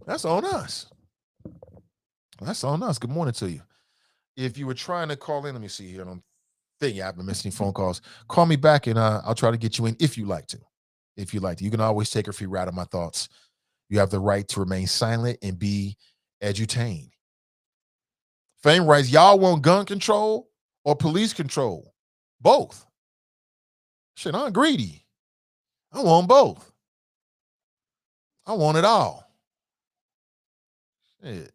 That's on us. That's on us. Good morning to you. If you were trying to call in, let me see here. I don't think you haven't missed any phone calls. Call me back and I'll try to get you in if you like to. If you like to. You can always take a free ride of my thoughts. You have the right to remain silent and be edutained. Fame writes, y'all want gun control or police control? Both. Shit, I'm greedy. I want both. I want it all. Shit.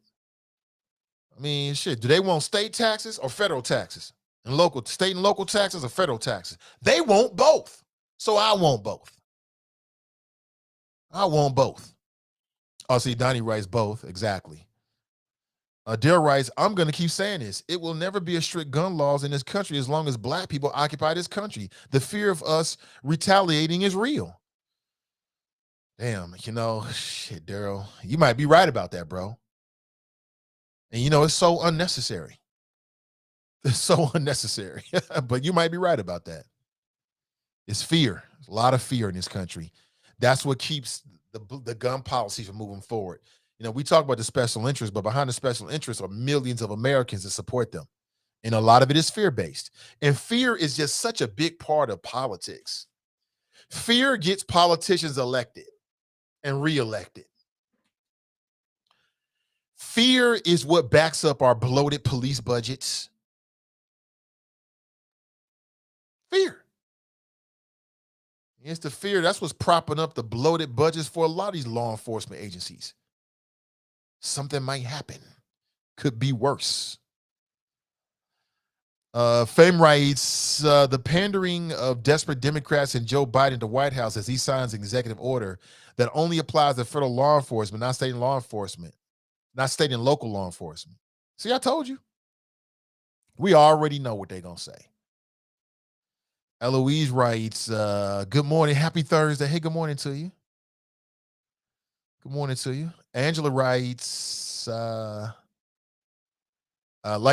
I mean, shit, do they want state taxes or federal taxes? And state and local taxes or federal taxes? They want both. So I want both. I want both. Oh, see, Donnie writes both. Exactly. Dale writes, I'm going to keep saying this. It will never be a strict gun laws in this country as long as black people occupy this country. The fear of us retaliating is real. Damn, shit, Daryl, you might be right about that, bro. And it's so unnecessary. It's so unnecessary. But you might be right about that. It's fear. There's a lot of fear in this country. That's what keeps the gun policy from moving forward. We talk about the special interests, but behind the special interests are millions of Americans that support them. And a lot of it is fear-based. And fear is just such a big part of politics. Fear gets politicians elected and reelected. Fear is what backs up our bloated police budgets. Fear. It's the fear. That's what's propping up the bloated budgets for a lot of these law enforcement agencies. Something might happen. Could be worse. Fame writes, the pandering of desperate Democrats and Joe Biden to White House as he signs an executive order that only applies to federal law enforcement, not state and local law enforcement. See, I told you. We already know what they're going to say. Eloise writes, good morning. Happy Thursday. Hey, good morning to you. Good morning to you. Angela writes, like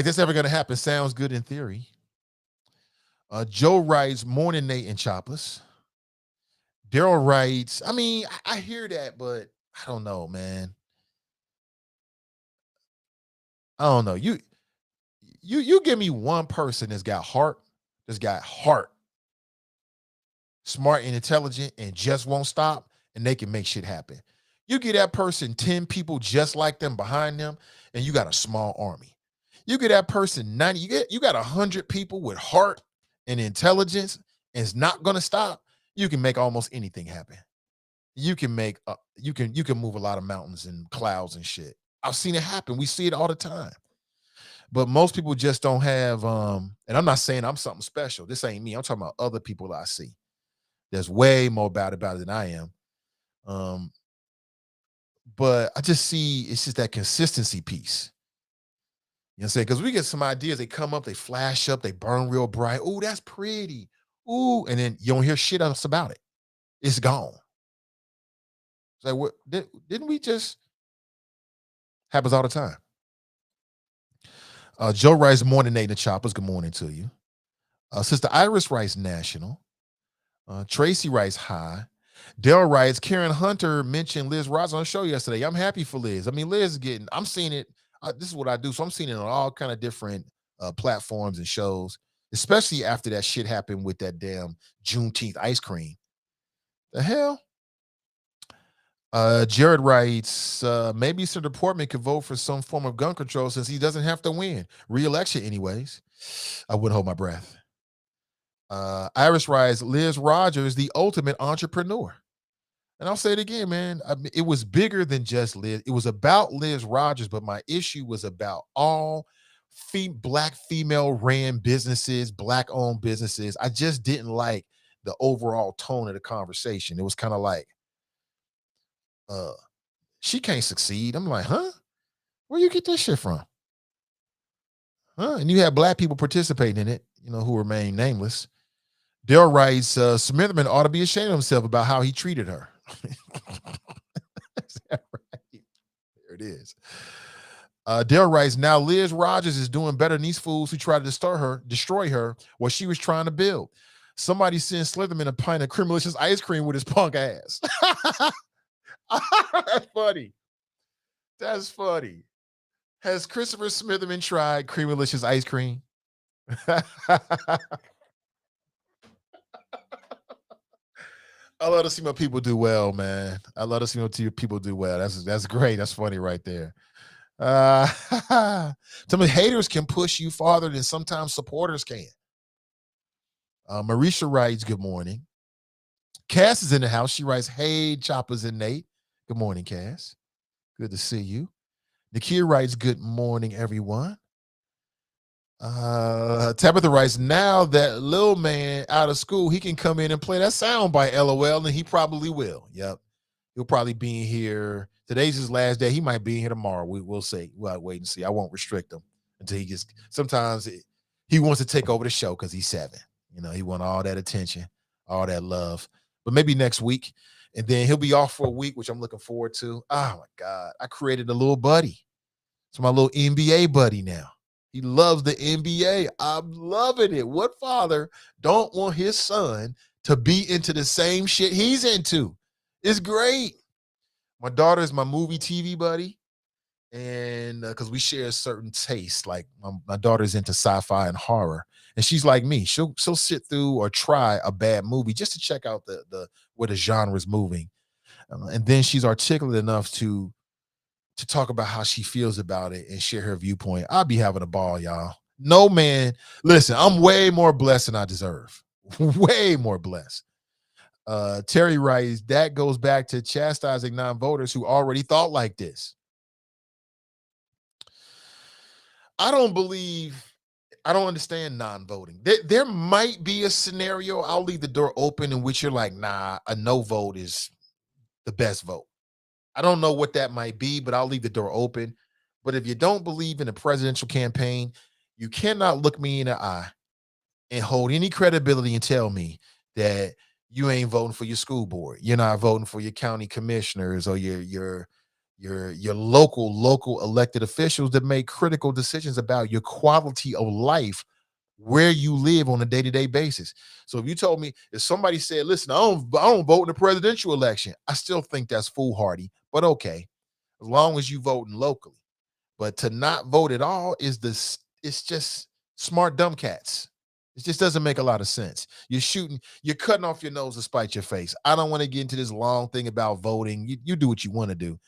that's ever going to happen. Sounds good in theory. Joe writes, morning, Nate and Chopless. Daryl writes, I mean, I hear that, but I don't know, man. I don't know. You give me one person that's got heart, smart and intelligent, and just won't stop, and they can make shit happen. You get that person 10 people just like them behind them, and you got a small army. You get that person 90, you got 100 people with heart and intelligence, and it's not gonna stop. You can make almost anything happen. You can make you can move a lot of mountains and clouds and shit. I've seen it happen. We see it all the time. But most people just don't have and I'm not saying I'm something special. This ain't me. I'm talking about other people that I see. There's way more about it than I am. But I just see it's just that consistency piece. You know what I'm saying? Because we get some ideas, they come up, they flash up, they burn real bright. Oh, that's pretty. Ooh, and then you don't hear shit else about it. It's gone. It's like, what didn't we just happens all the time? Joe writes, morning, Nate and Choppers. Good morning to you. Sister Iris writes, national. Tracy writes, hi. Dale writes, Karen Hunter mentioned Liz Ross on the show yesterday. I'm happy for Liz. I mean, Liz is getting, I'm seeing it. This is what I do. So I'm seeing it on all kind of different platforms and shows, especially after that shit happened with that damn Juneteenth ice cream. The hell? Jared writes, maybe Senator Portman could vote for some form of gun control since he doesn't have to win re-election anyways. I wouldn't hold my breath. Iris writes, Liz Rogers, the ultimate entrepreneur. And I'll say it again, man. It was bigger than just Liz. It was about Liz Rogers, but my issue was about all black female-ran businesses, black-owned businesses. I just didn't like the overall tone of the conversation. It was kind of like, she can't succeed. I'm like, huh? Where you get this shit from? Huh? And you have black people participating in it, who remain nameless. Dale writes, Smitherman ought to be ashamed of himself about how he treated her. Is that right? There it is. Dale writes, now Liz Rogers is doing better than these fools who tried to destroy her what she was trying to build. Somebody sent Slitherman a pint of creamlicious ice cream with his punk ass. That's funny. That's funny. Has Christopher Smitherman tried creamlicious ice cream? I love to see my people do well, man. I love to see my people do well. That's great. That's funny right there. Some of the haters can push you farther than sometimes supporters can. Marisha writes, good morning. Cass is in the house. She writes, hey, Choppers and Nate. Good morning, Cass. Good to see you. Nakia writes, good morning, everyone. Tabitha writes, now that little man out of school, he can come in and play that sound by LOL, and he probably will. Yep. He'll probably be in here. Today's his last day. He might be in here tomorrow. We'll see. We'll wait and see. I won't restrict him until he gets, sometimes he wants to take over the show because he's 7. You know, he wants all that attention, all that love. But maybe next week. And then he'll be off for a week, which I'm looking forward to. Oh, my God. I created a little buddy. It's my little NBA buddy now. He loves the NBA. I'm loving it. What father don't want his son to be into the same shit he's into? It's great. My daughter is my movie TV buddy. And because we share a certain taste, like my daughter's into sci-fi and horror. And she's like me. She'll sit through or try a bad movie just to check out where the genre is moving. And then she's articulate enough to talk about how she feels about it and share her viewpoint. I'll be having a ball, y'all. No, man. Listen, I'm way more blessed than I deserve. Way more blessed. Terry writes, that goes back to chastising non-voters who already thought like this. I don't understand non-voting. There might be a scenario, I'll leave the door open, in which you're like, nah, a no vote is the best vote. I don't know what that might be, but I'll leave the door open. But if you don't believe in a presidential campaign, you cannot look me in the eye and hold any credibility and tell me that you ain't voting for your school board. You're not voting for your county commissioners or your local elected officials that make critical decisions about your quality of life where you live on a day-to-day basis. So if you told me, if somebody said, listen, I don't vote in the presidential election, I still think that's foolhardy, but okay, as long as you voting locally. But to not vote at all it's just smart dumb cats. It just doesn't make a lot of sense. You're cutting off your nose to spite your face. I don't want to get into this long thing about voting. You do what you want to do.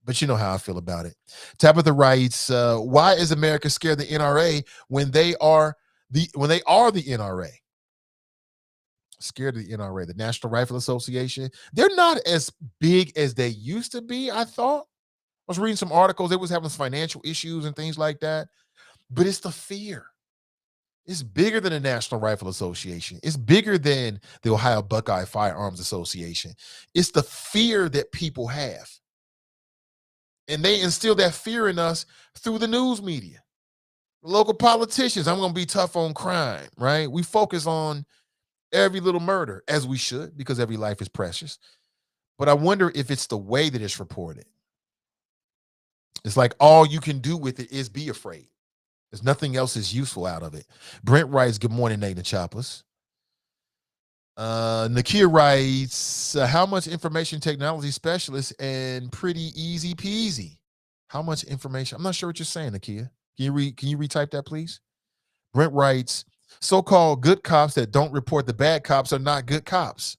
But you know how I feel about it. Tabitha writes, why is America scared of the NRA when they are the NRA? Scared of the NRA, the National Rifle Association. They're not as big as they used to be, I thought. I was reading some articles. They was having some financial issues and things like that. But it's the fear. It's bigger than the National Rifle Association. It's bigger than the Ohio Buckeye Firearms Association. It's the fear that people have. And they instill that fear in us through the news media. Local politicians, I'm going to be tough on crime, right? We focus on every little murder, as we should, because every life is precious. But I wonder if it's the way that it's reported. It's like all you can do with it is be afraid. There's nothing else is useful out of it. Brent writes, good morning, Nathan Choppers. Nakia writes, how much information technology specialist and pretty easy peasy? How much information? I'm not sure what you're saying, Nakia. Can you retype that, please? Brent writes, so-called good cops that don't report the bad cops are not good cops.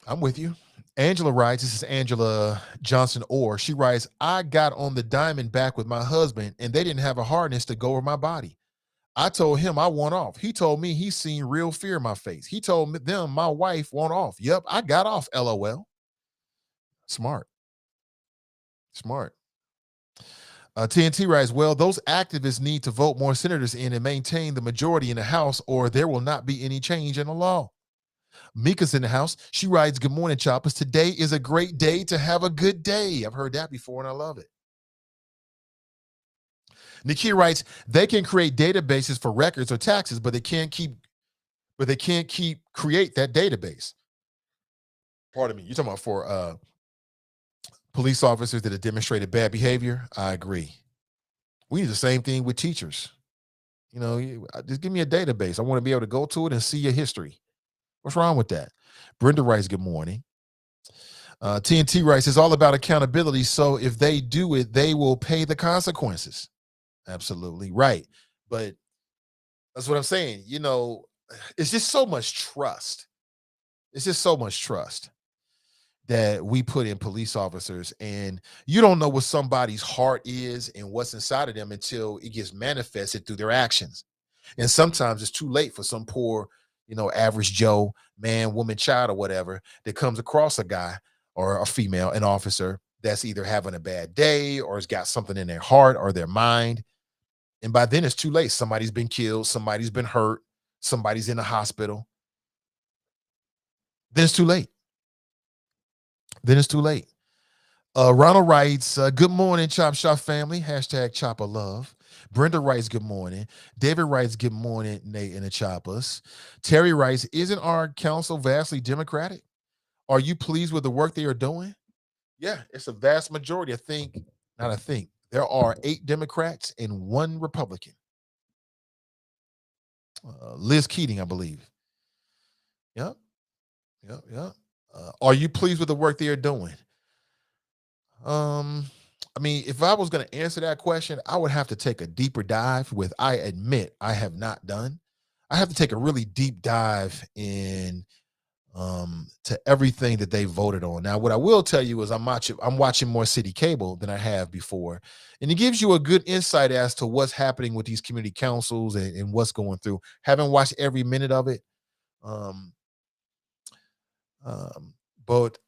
I'm with you. Angela writes, this is Angela Johnson Orr. She writes, I got on the diamond back with my husband and they didn't have a harness to go over my body. I told him I want off. He told me he's seen real fear in my face. He told them my wife want off. Yep, I got off, LOL. Smart. TNT writes, well, those activists need to vote more senators in and maintain the majority in the House, or there will not be any change in the law. Mika's in the house. She writes, good morning, Choppers. Today is a great day to have a good day. I've heard that before and I love it. Nikia writes, they can create databases for records or taxes, but they can't create that database. Pardon me. You're talking about police officers that have demonstrated bad behavior, I agree. We need the same thing with teachers. Just give me a database. I want to be able to go to it and see your history. What's wrong with that? Brenda writes, good morning. TNT writes, it's all about accountability. So if they do it, they will pay the consequences. Absolutely right. But that's what I'm saying. It's just so much trust. It's just so much trust that we put in police officers, and you don't know what somebody's heart is and what's inside of them until it gets manifested through their actions. And sometimes it's too late for some poor, average Joe, man, woman, child, or whatever that comes across a guy or a female, an officer that's either having a bad day or has got something in their heart or their mind. And by then it's too late. Somebody's been killed, somebody's been hurt, somebody's in the hospital. Then it's too late. Ronald writes, good morning, Chop Shop family. Hashtag Chopper Love. Brenda writes, good morning. David writes, good morning, Nate and the Choppers. Terry writes, isn't our council vastly Democratic? Are you pleased with the work they are doing? Yeah, it's a vast majority. There are 8 Democrats and 1 Republican. Liz Keating, I believe. Yep. Are you pleased with the work they are doing? If I was going to answer that question, I would have to take a deeper dive, with I admit I have not done. I have to take a really deep dive in to everything that they voted on. Now, what I will tell you is I'm watching more city cable than I have before, and it gives you a good insight as to what's happening with these community councils and what's going through. Haven't watched every minute of it, but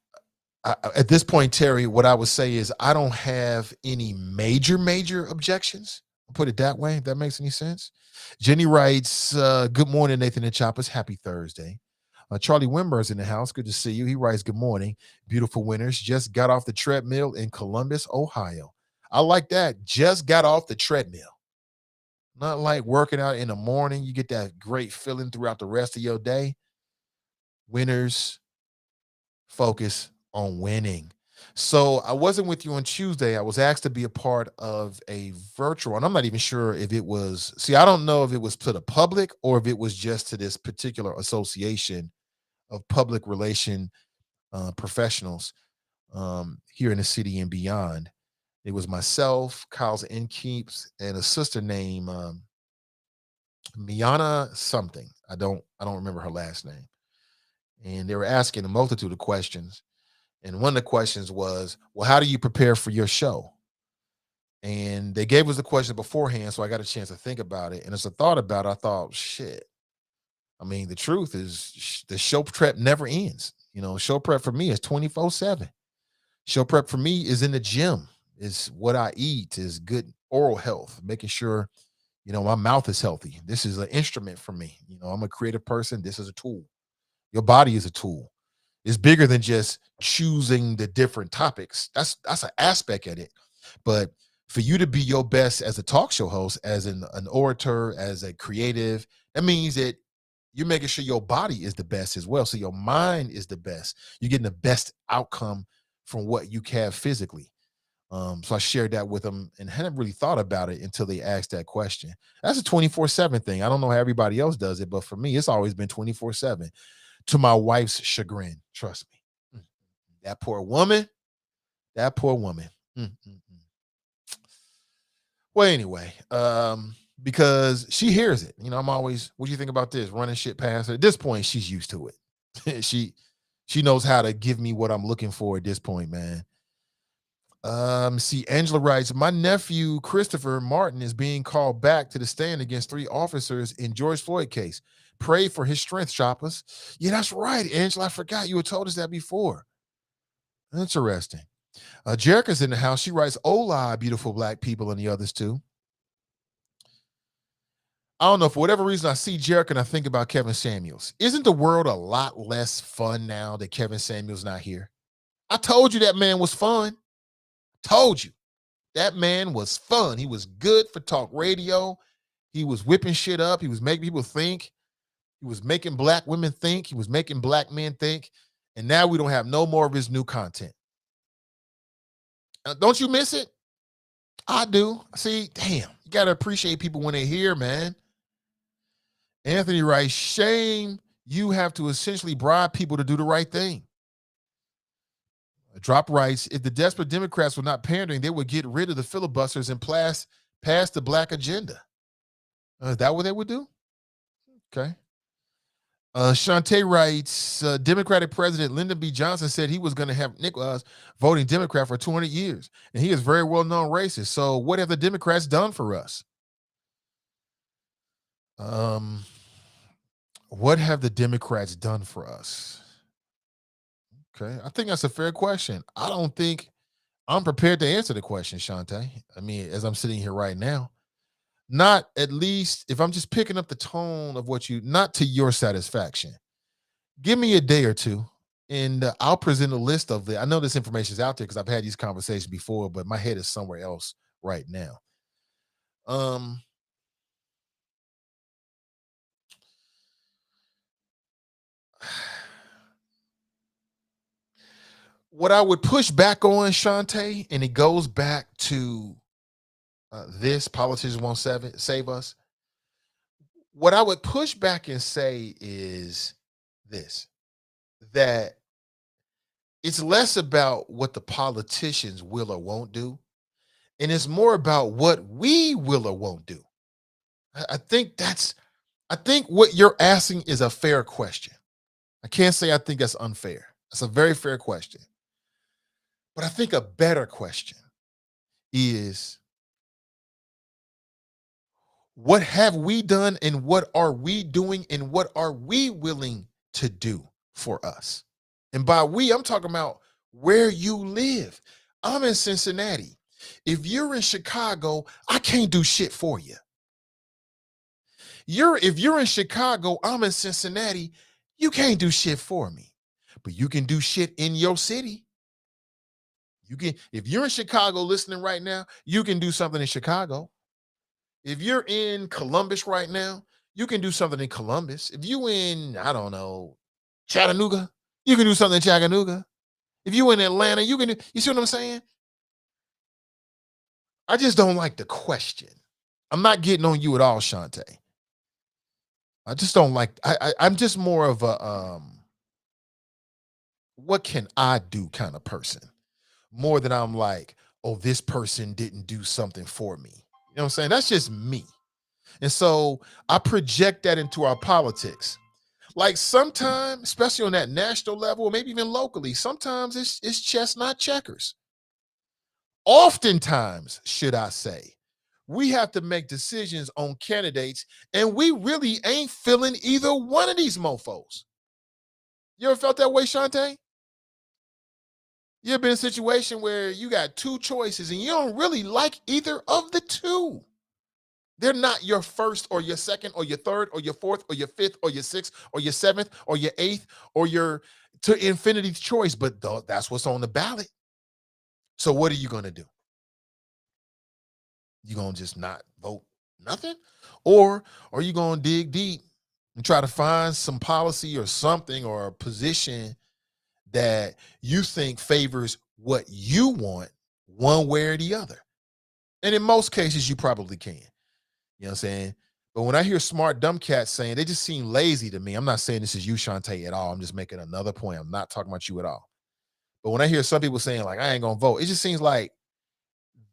at this point, Terry, what I would say is I don't have any major objections. I'll put it that way, if that makes any sense. Jenny writes, good morning, Nathan and Choppers. Happy Thursday. Charlie Wimber's in the house. Good to see you. He writes, good morning. Beautiful winners. Just got off the treadmill in Columbus, Ohio. I like that. Just got off the treadmill. Not like working out in the morning. You get that great feeling throughout the rest of your day. Winners focus on winning. So I wasn't with you on Tuesday. I was asked to be a part of a virtual, and I'm not even sure if it was, I don't know if it was to the public or if it was just to this particular association of public relation professionals here in the city and beyond. It was myself, Kyle's Inkeeps, and a sister named Miana something. I don't remember her last name. And they were asking a multitude of questions. And one of the questions was, well, how do you prepare for your show? And they gave us the question beforehand, so I got a chance to think about it. And as I thought about it, I thought, shit. I mean, the truth is the show prep never ends. Show prep for me is 24/7. Show prep for me is in the gym, is what I eat, is good oral health, making sure, my mouth is healthy. This is an instrument for me. I'm a creative person. This is a tool. Your body is a tool. It's bigger than just choosing the different topics. That's an aspect of it. But for you to be your best as a talk show host, as an orator, as a creative, that means that you're making sure your body is the best as well. So your mind is the best. You're getting the best outcome from what you have physically. So I shared that with them and hadn't really thought about it until they asked that question. That's a 24/7 thing. I don't know how everybody else does it, but for me, it's always been 24/7. To my wife's chagrin, trust me. That poor woman. Well, anyway, because she hears it. I'm always, what do you think about this? Running shit past her. At this point, she's used to it. she knows how to give me what I'm looking for at this point, man. Angela writes, my nephew, Christopher Martin, is being called back to the stand against 3 officers in George Floyd case. Pray for his strength, Choppers. Yeah, that's right, Angela. I forgot you had told us that before. Interesting. Jerica's in the house. She writes, hola, beautiful black people, and the others too. I don't know, for whatever reason, I see Jerica and I think about Kevin Samuels. Isn't the world a lot less fun now that Kevin Samuels not here? I told you that man was fun. Told you. That man was fun. He was good for talk radio. He was whipping shit up. He was making people think. He was making black women think. He was making black men think. And now we don't have no more of his new content. Don't you miss it? I do. See, damn, you got to appreciate people when they're here, man. Anthony writes, shame you have to essentially bribe people to do the right thing. Drop writes, if the desperate Democrats were not pandering, they would get rid of the filibusters and pass the black agenda. Is that what they would do? Okay. Shantae writes, Democratic President Lyndon B. Johnson said he was going to have Nicholas voting Democrat for 200 years, and he is very well-known racist. So what have the Democrats done for us? What have the Democrats done for us? Okay, I think that's a fair question. I don't think I'm prepared to answer the question, Shantae. I mean, as I'm sitting here right now, not at least if I'm just picking up the tone of what not to your satisfaction. Give me a day or two, and I'll present a list of I know this information is out there because I've had these conversations before, but my head is somewhere else right now. What I would push back on, Shantae, and it goes back to this politicians won't save us. What I would push back and say is this, that it's less about what the politicians will or won't do, and it's more about what we will or won't do. I think what you're asking is a fair question. I can't say I think that's unfair. That's a very fair question. But I think a better question is, what have we done and what are we doing and what are we willing to do for us? And by we, I'm talking about where you live. I'm in Cincinnati. If you're in Chicago, I can't do shit for you. If you're in Chicago, I'm in Cincinnati, you can't do shit for me. But you can do shit in your city. If you're in Chicago listening right now, you can do something in Chicago. If you're in Columbus right now, you can do something in Columbus. If you in, I don't know, Chattanooga, you can do something in Chattanooga. If you in Atlanta, you can do, you see what I'm saying? I just don't like the question. I'm not getting on you at all, Shantae. I just don't like, I'm just more of a, what can I do kind of person. More than I'm like, oh, this person didn't do something for me. You know what I'm saying? That's just me. And so I project that into our politics. Like sometimes, especially on that national level, or maybe even locally, sometimes it's chestnut checkers. Oftentimes, should I say, we have to make decisions on candidates, and we really ain't feeling either one of these mofos. You ever felt that way, Shantae? You ever been in a situation where you got two choices and you don't really like either of the two? They're not your first or your second or your third or your fourth or your fifth or your sixth or your seventh or your eighth or your to infinity's choice, but that's what's on the ballot. So what are you going to do? You going to just not vote nothing? Or are you going to dig deep and try to find some policy or something or a position that you think favors what you want one way or the other? And in most cases, you probably can. You know what I'm saying? But when I hear smart, dumb cats saying, they just seem lazy to me. I'm not saying this is you, Shantae, at all. I'm just making another point. I'm not talking about you at all. But when I hear some people saying, like, I ain't going to vote, it just seems like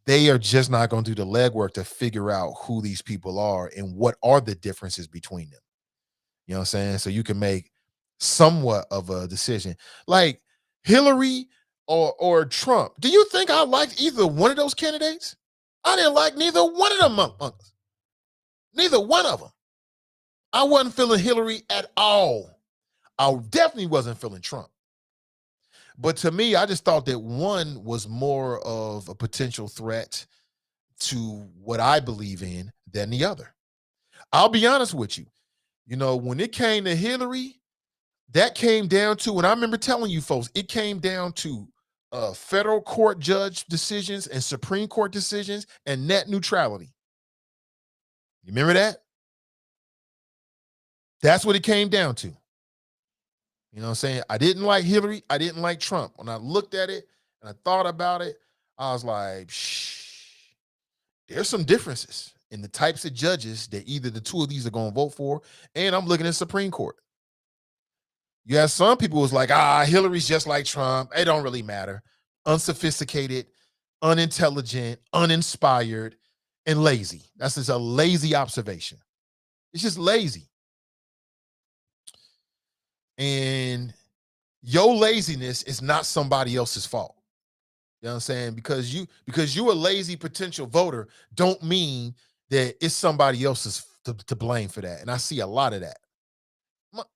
they are just not going to do the legwork to figure out who these people are and what are the differences between them. You know what I'm saying? So you can make somewhat of a decision. Like Hillary or Trump. Do you think I liked either one of those candidates? I didn't like neither one of them. Neither one of them. I wasn't feeling Hillary at all. I definitely wasn't feeling Trump. But to me, I just thought that one was more of a potential threat to what I believe in than the other. I'll be honest with you. You know, when it came to Hillary, that came down to, and I remember telling you folks, it came down to federal court judge decisions and Supreme Court decisions and net neutrality. You remember that? That's what it came down to. You know what I'm saying? I didn't like Hillary. I didn't like Trump. When I looked at it and I thought about it, I was like, shh, there's some differences in the types of judges that either the two of these are going to vote for, and I'm looking at Supreme Court. You have some people who's like, Hillary's just like Trump. It don't really matter. Unsophisticated, unintelligent, uninspired, and lazy. That's just a lazy observation. It's just lazy. And your laziness is not somebody else's fault. You know what I'm saying? Because you're a lazy potential voter don't mean that it's somebody else's to blame for that. And I see a lot of that.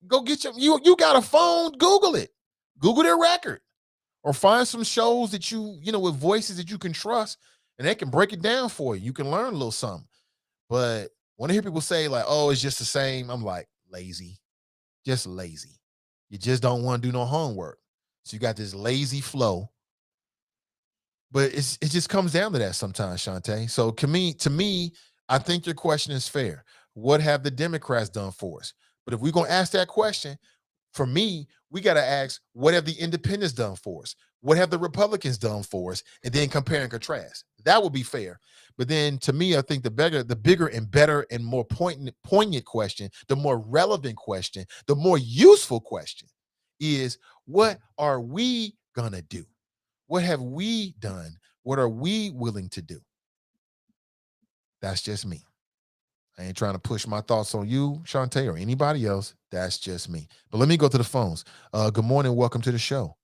Go get you got a phone, Google it. Google their record. Or find some shows that with voices that you can trust, and they can break it down for you. You can learn a little something. But when I hear people say like, oh, it's just the same, I'm like, lazy. Just lazy. You just don't want to do no homework. So you got this lazy flow. But it just comes down to that sometimes, Shantae. So to me, I think your question is fair. What have the Democrats done for us? But if we're going to ask that question, for me, we got to ask, what have the independents done for us? What have the Republicans done for us? And then compare and contrast. That would be fair. But then to me, I think the bigger and better and more poignant question, the more relevant question, the more useful question is, what are we going to do? What have we done? What are we willing to do? That's just me. I ain't trying to push my thoughts on you, Shantae, or anybody else. That's just me. But let me go to the phones. Good morning. Welcome to the show.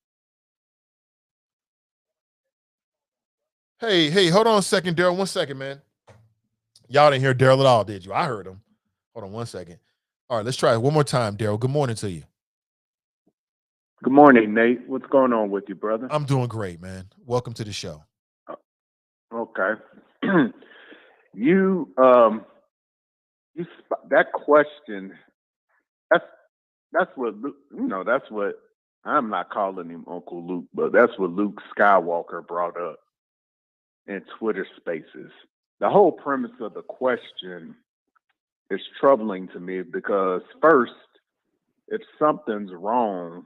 Hey, hold on a second, Daryl. 1 second, man. Y'all didn't hear Daryl at all, did you? I heard him. Hold on 1 second. All right, let's try it one more time, Daryl. Good morning to you. Good morning, Nate. What's going on with you, brother? I'm doing great, man. Welcome to the show. Okay. That question, that's what Luke, that's what, I'm not calling him Uncle Luke, but that's what Luke Skywalker brought up in Twitter Spaces. The whole premise of the question is troubling to me because first, if something's wrong,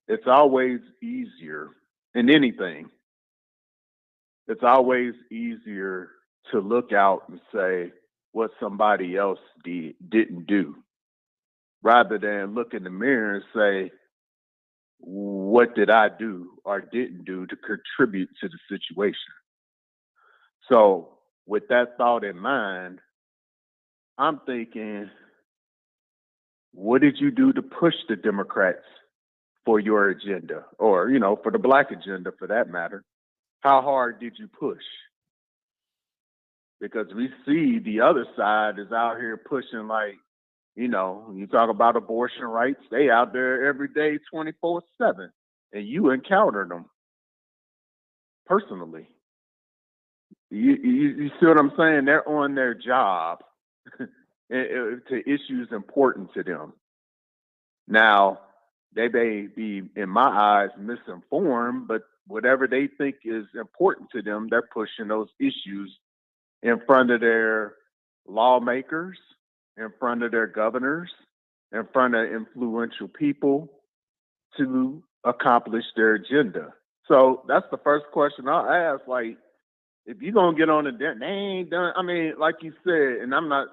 it's always easier in anything. It's always easier to look out and say what somebody else didn't do, rather than look in the mirror and say, what did I do or didn't do to contribute to the situation? So with that thought in mind, I'm thinking, what did you do to push the Democrats for your agenda, or, for the Black agenda for that matter? How hard did you push? Because we see the other side is out here pushing, like, you talk about abortion rights, they out there every day, 24/7, and you encounter them personally. You see what I'm saying? They're on their job to issues important to them. Now, they may be, in my eyes, misinformed, but whatever they think is important to them, they're pushing those issues in front of their lawmakers, in front of their governors, in front of influential people to accomplish their agenda. So that's the first question I'll ask. Like, if you're going to get on the, they ain't done, I mean, like you said, and I'm not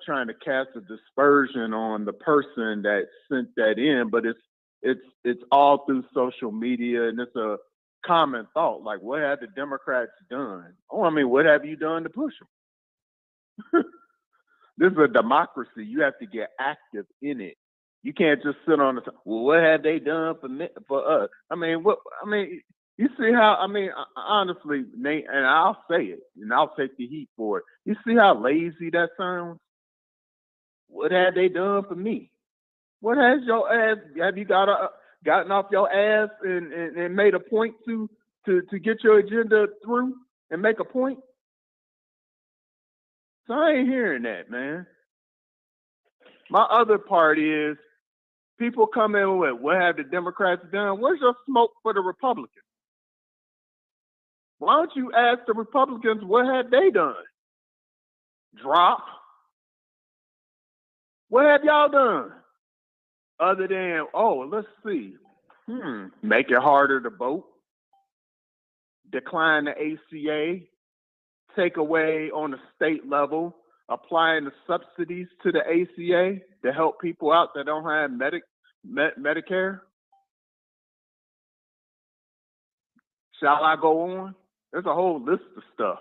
trying to cast a dispersion on the person that sent that in, but it's all through social media, and it's a common thought. Like, what have the Democrats done? Oh, I mean, what have you done to push them? This is a democracy. You have to get active in it. You can't just sit on the top. Well, what have they done for us? I mean, you see how, honestly, Nate, and I'll say it, and I'll take the heat for it. You see how lazy that sounds? What have they done for me? What has your ass, have you gotten off your ass and made a point to get your agenda through and make a point? So I ain't hearing that, man. My other part is people come in with, what have the Democrats done? Where's your smoke for the Republicans? Why don't you ask the Republicans, what have they done? Drop. What have y'all done? Other than, let's see. Make it harder to vote. decline the ACA, take away on the state level, applying the subsidies to the ACA to help people out that don't have Medicare? Shall I go on? There's a whole list of stuff.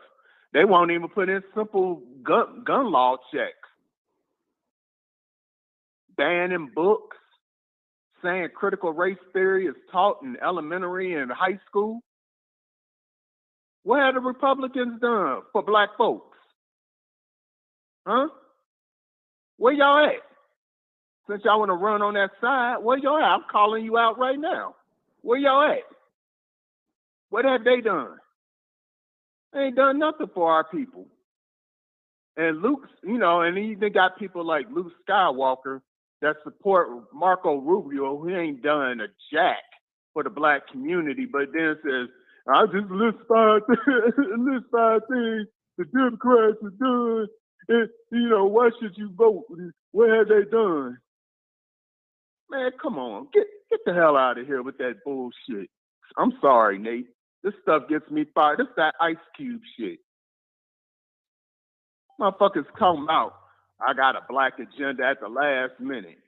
They won't even put in simple gun law checks. Banning books, saying critical race theory is taught in elementary and high school. What have the Republicans done for black folks? Huh? Where y'all at? Since y'all want to run on that side, where y'all at? I'm calling you out right now. Where y'all at? What have they done? They ain't done nothing for our people. And Luke's, and then you got people like Luke Skywalker that support Marco Rubio, who ain't done a jack for the black community, but then says, I just list five things the Democrats are doing. And, why should you vote? What have they done? Man, come on. Get the hell out of here with that bullshit. I'm sorry, Nate. This stuff gets me fired. This that Ice Cube shit. Motherfuckers come out. I got a black agenda at the last minute.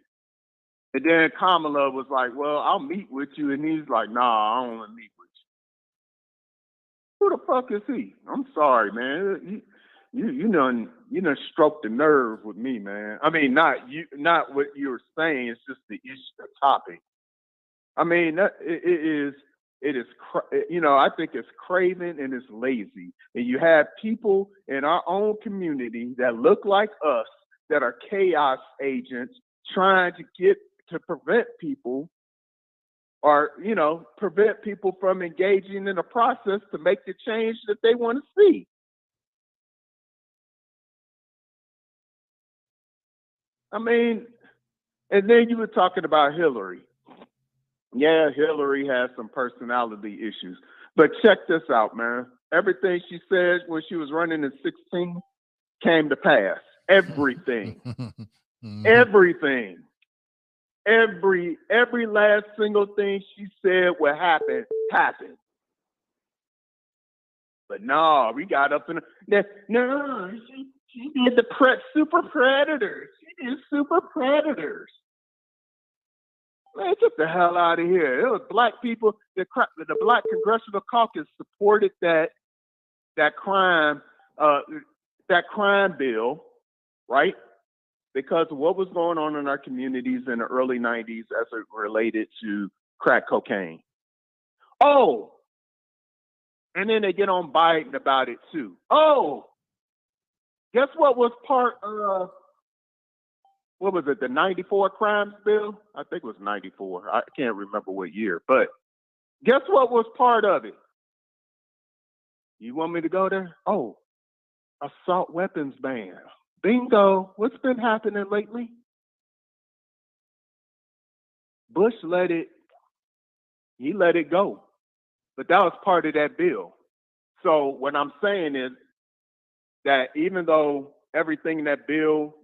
And then Kamala was like, well, I'll meet with you. And he's like, nah, I don't want to meet with you. Who the fuck is he? I'm sorry, man. You done stroked the nerve with me, man. I mean, not what you were saying. It's just the issue, the topic. I mean, I think it's craven and it's lazy. And you have people in our own community that look like us that are chaos agents trying to prevent people or, prevent people from engaging in a process to make the change that they want to see. I mean, and then you were talking about Hillary. Yeah, Hillary has some personality issues. But check this out, man. Everything she said when she was running in 2016 came to pass. Everything. Everything. Every last single thing she said would happen, happened. But no, we got up in she did the super predators. She did super predators. Man, get the hell out of here. It was black people. The Black Congressional Caucus supported that crime bill, right? Because of what was going on in our communities in the early 90s as it related to crack cocaine. Oh, and then they get on Biden about it too. Oh, guess what was part of, what was it, the 94 crimes bill? I think it was 94. I can't remember what year, but guess what was part of it? You want me to go there? Oh, assault weapons ban. Bingo. What's been happening lately? Bush let it go. But that was part of that bill. So what I'm saying is that even though everything in that bill,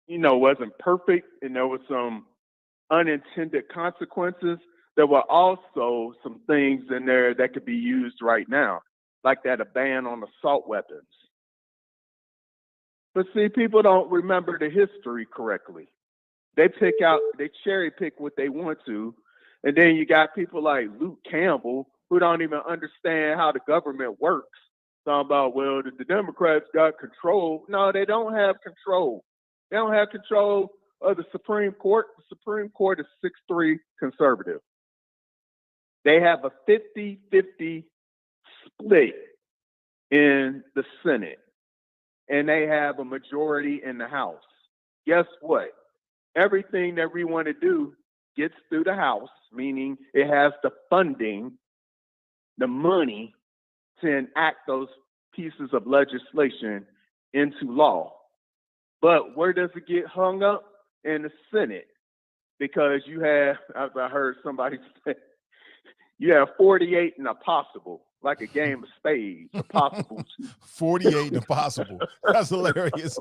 wasn't perfect and there was some unintended consequences, there were also some things in there that could be used right now, like a ban on assault weapons. But see, people don't remember the history correctly. They cherry pick what they want to. And then you got people like Luke Campbell who don't even understand how the government works. Talking about, well, the Democrats got control. No, they don't have control. They don't have control of the Supreme Court. The Supreme Court is 6-3 conservative. They have a 50-50 split in the Senate. And they have a majority in the House. Guess what? Everything that we want to do gets through the House, meaning it has the funding, the money to enact those pieces of legislation into law. But where does it get hung up? In the Senate. Because you have, as I heard somebody say, you have 48 and a possible. like a game of spades, a possible 48 Impossible. That's hilarious.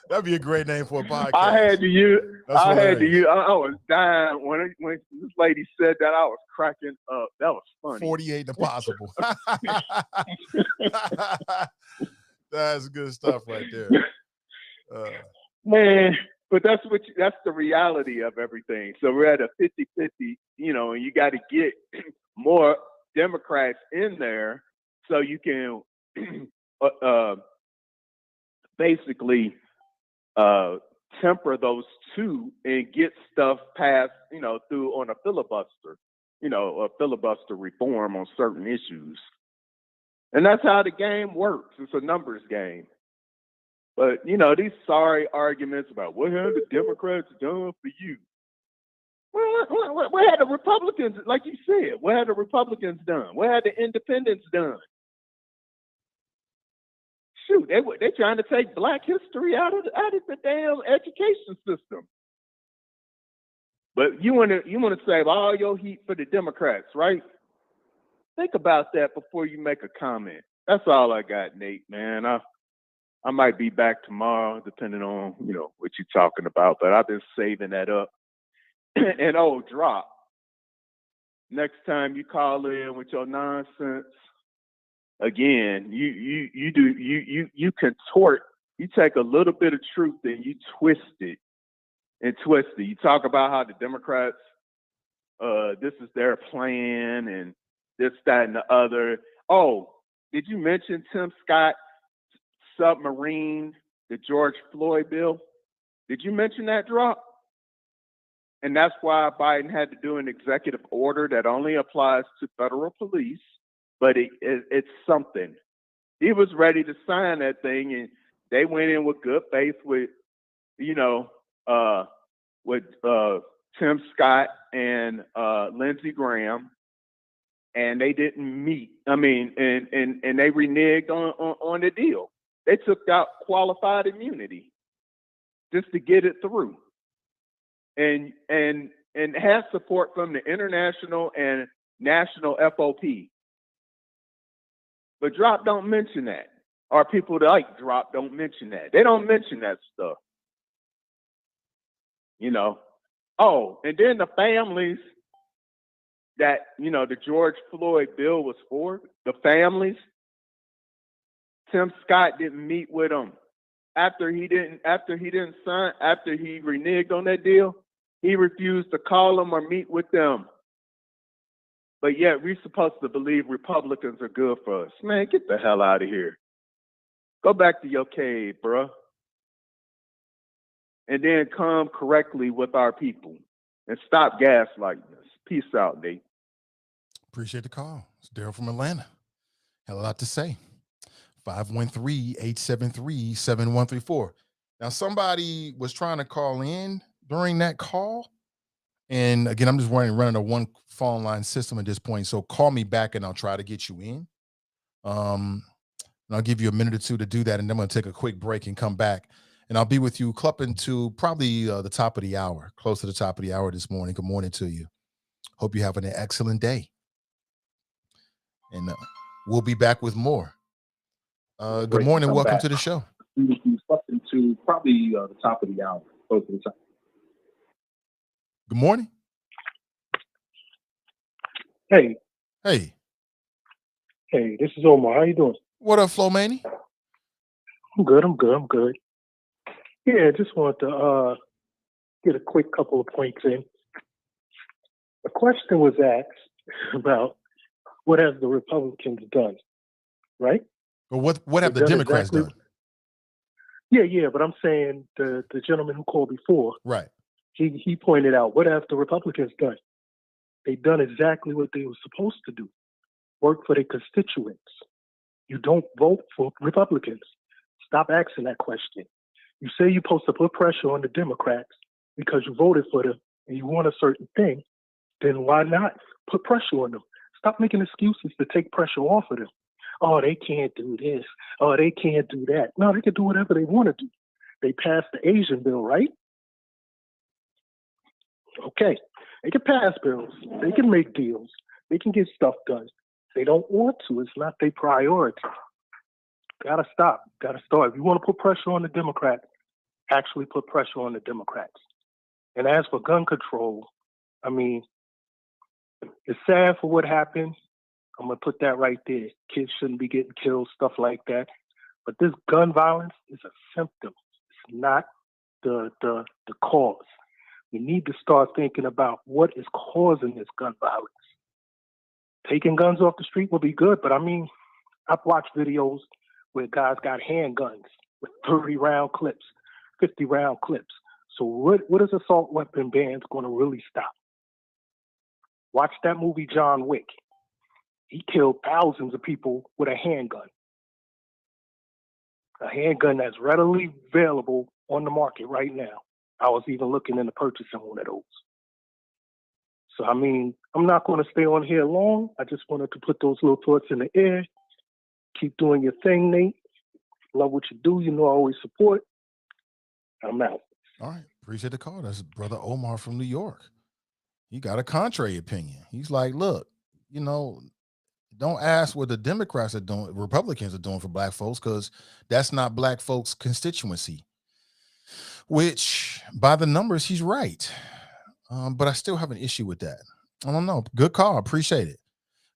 That'd be a great name for a podcast. I had to use. That's I hilarious. had to use. I was dying when this lady said that. I was cracking up. That was funny. 48 Impossible. That's good stuff right there. Man, but that's the reality of everything. So we're at a 50-50, and you got to get more Democrats in there so you can basically temper those two and get stuff passed, through on a filibuster, a filibuster reform on certain issues. And that's how the game works. It's a numbers game. But, these sorry arguments about what have the Democrats done for you? Well, what had the Republicans, like you said, what had the Republicans done? What had the independents done? Shoot, they trying to take Black history out of the damn education system. But you want to save all your heat for the Democrats, right? Think about that before you make a comment. That's all I got, Nate, man. I might be back tomorrow, depending on, what you're talking about, but I've been saving that up. And drop. Next time you call in with your nonsense, again, you contort, you take a little bit of truth and you twist it. You talk about how the Democrats, this is their plan and this, that, and the other. Oh, did you mention Tim Scott's submarine, the George Floyd bill? Did you mention that, Drop? And that's why Biden had to do an executive order that only applies to federal police, but it's something. He was ready to sign that thing, and they went in with good faith with, with Tim Scott and Lindsey Graham, and they didn't meet. I mean, and they reneged on the deal. They took out qualified immunity just to get it through. And has support from the international and national FOP. But Drop don't mention that. Or people that like Drop don't mention that. They don't mention that stuff. Oh, and then the families that, the George Floyd bill was for, the families, Tim Scott didn't meet with them. After he reneged on that deal, he refused to call them or meet with them. But yet we're supposed to believe Republicans are good for us. Man, get the hell out of here. Go back to your cave, bruh. And then come correctly with our people and stop gaslighting us. Peace out, Nate. Appreciate the call. It's Daryl from Atlanta. Had a lot to say. 513-873-7134. Now, somebody was trying to call in during that call. And again, I'm just running a one phone line system at this point. So call me back and I'll try to get you in. And I'll give you a minute or two to do that. And then I'm going to take a quick break and come back. And I'll be with you clumping to probably the top of the hour, close to the top of the hour this morning. Good morning to you. Hope you're having an excellent day. And we'll be back with more. Good morning. Welcome to the show. Clumping to probably the top of the hour, close to the top. Good morning. Hey, Hey, this is Omar. How you doing? what up, Flo Maney? I'm good. Yeah, just wanted to get a quick couple of points in. A question was asked about what have the Republicans done, right? Well, what have the They've done Democrats exactly- done? Yeah, but I'm saying the gentleman who called before, Right. he pointed out, what have the Republicans done? They've done exactly what they were supposed to do, work for their constituents. You don't vote for Republicans. Stop asking that question. You say you're supposed to put pressure on the Democrats because you voted for them and you want a certain thing, then why not put pressure on them? Stop making excuses to take pressure off of them. Oh, they can't do this. Oh, they can't do that. No, they can do whatever they want to do. They passed the Asian bill, right? Okay. They can pass bills. They can make deals. They can get stuff done. They don't want to. It's not their priority. Gotta stop. Gotta start. If you want to put pressure on the Democrats, actually put pressure on the Democrats. And as for gun control, I mean, it's sad for what happened. I'm going to put that right there. Kids shouldn't be getting killed, stuff like that. But this gun violence is a symptom. It's not the cause. We need to start thinking about what is causing this gun violence. Taking guns off the street will be good, but I mean, I've watched videos where guys got handguns with 30-round clips, 50-round clips. So what is assault weapon bans going to really stop? Watch that movie John Wick. He killed thousands of people with a handgun. A handgun that's readily available on the market right now. I was even looking into purchasing one of those. So, I mean, I'm not going to stay on here long. I just wanted to put those little thoughts in the air. Keep doing your thing, Nate. Love what you do. You know I always support. I'm out. All right. Appreciate the call. That's Brother Omar from New York. He got a contrary opinion. He's like, look, you know, don't ask what the Democrats are doing, Republicans are doing for black folks, because that's not black folks' constituency. Which, by the numbers, he's right. But I still have an issue with that. I don't know. Good call. Appreciate it.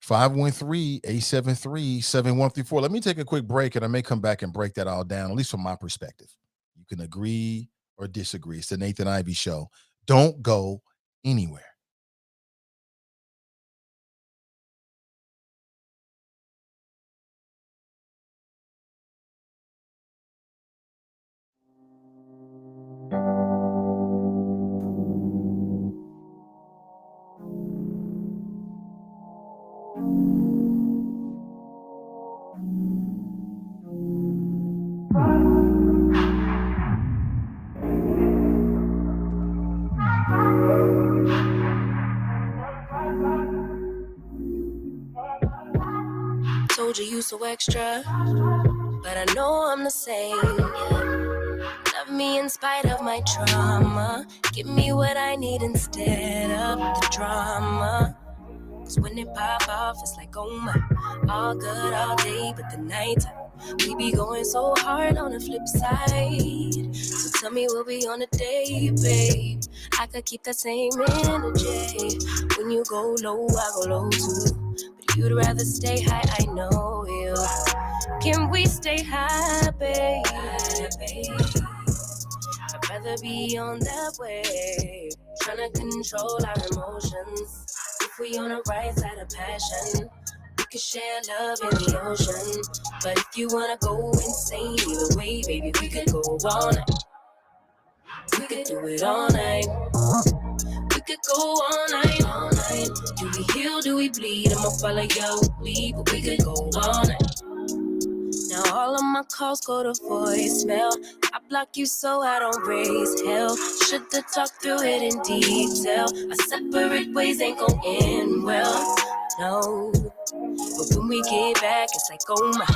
513-873-7134. Let me take a quick break, and I may come back and break that all down, at least from my perspective. You can agree or disagree. It's the Nathan Ivey Show. Don't go anywhere. Told you so extra, but I know I'm the same. Yeah. Love me in spite of my trauma. Give me what I need instead of the drama. Cause when it pop off, it's like, oh my, all good all day, but the night we be going so hard on the flip side. So tell me we'll be on a day, babe. I could keep that same energy. When you go low, I go low too. But you'd rather stay high, I know you. Can we stay high, babe? I'd rather be on that wave. Tryna control our emotions. If we on the right side of passion, we could share love in the ocean. But if you wanna go insane either way, baby, we could go all night. We could do it all night. We could go all night, all night. Do we heal, do we bleed? I'ma follow your lead, but we could go all night. Now all of my calls go to voicemail. I block you so I don't raise hell. Should've talked through it in detail. Our separate ways ain't gon' end well, no. But when we get back, it's like, oh my,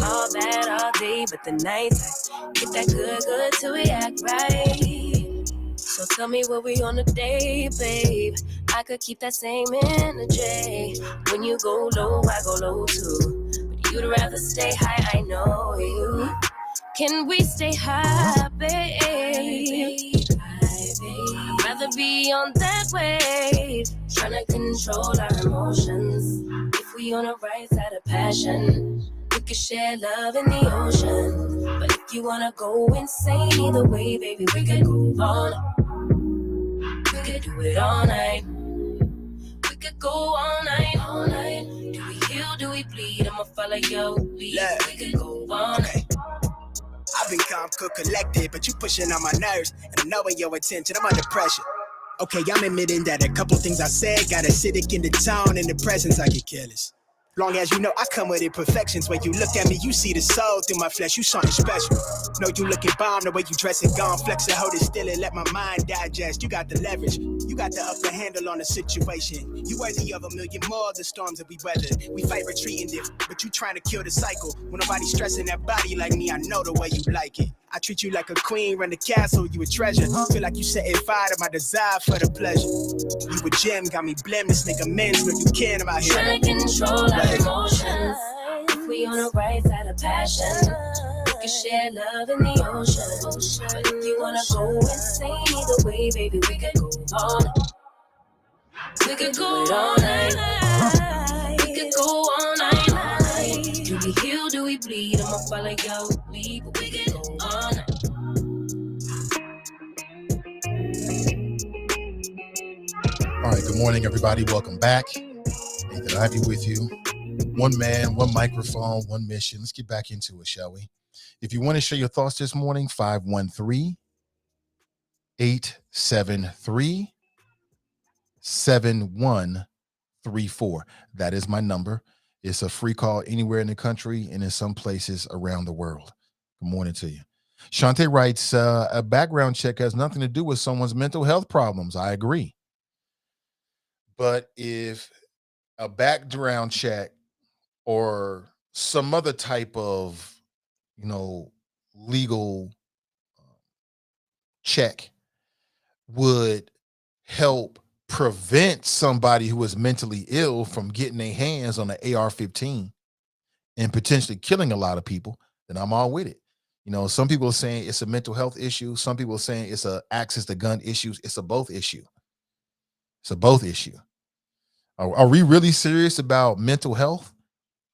all bad all day, but the nights get that good till we act right. So tell me what we on today, babe. I could keep that same energy. When you go low, I go low too. You'd rather stay high, I know you. Can we stay high, babe? I'd rather be on that wave. Tryna control our emotions. If we on the right side of passion, we could share love in the ocean. But if you wanna go insane either way, baby, we could go all night. We could do it all night. We could go all night, all night. Do we heal, do we bleed? I'ma follow your lead. Look. We could go all night. I've been calm, cool, collected, but you pushing on my nerves. And I'm knowing your attention, I'm under pressure. Okay, I'm admitting that a couple things I said got acidic in the tone, in the presence I get careless. Long as you know I come with imperfections. When you look at me, you see the soul through my flesh. You something special. Know you looking bomb, the way you dress it, gone, flex it, hold it still and let my mind digest. You got the leverage. You got the upper handle on the situation. You worthy of a million more of the storms that we weathered. We fight retreating different, but you trying to kill the cycle. When nobody's stressing that body like me, I know the way you like it. I treat you like a queen, run the castle, you a treasure. Feel like you setting fire to my desire for the pleasure. You a gem, got me blem, this nigga men's, know you can about here. Trying to control our emotions. If we on the right side of passion, we can share love in the ocean. But if you wanna go insane either way, baby, we could go all night. We could go all night. We could go all night. Do we heal, do we bleed? I'ma follow your lead, but we could go all night. All right, good morning, everybody. Welcome back. Nathan Ivey with you. One man, one microphone, one mission. Let's get back into it, shall we? If you want to share your thoughts this morning, 513-873-7134. That is my number. It's a free call anywhere in the country and in some places around the world. Good morning to you. Shantae writes, a background check has nothing to do with someone's mental health problems. I agree. But if a background check or some other type of, legal check would help prevent somebody who is mentally ill from getting their hands on an AR-15 and potentially killing a lot of people, then I'm all with it. Some people are saying it's a mental health issue. Some people are saying it's a access to gun issues. It's a both issue. Are we really serious about mental health?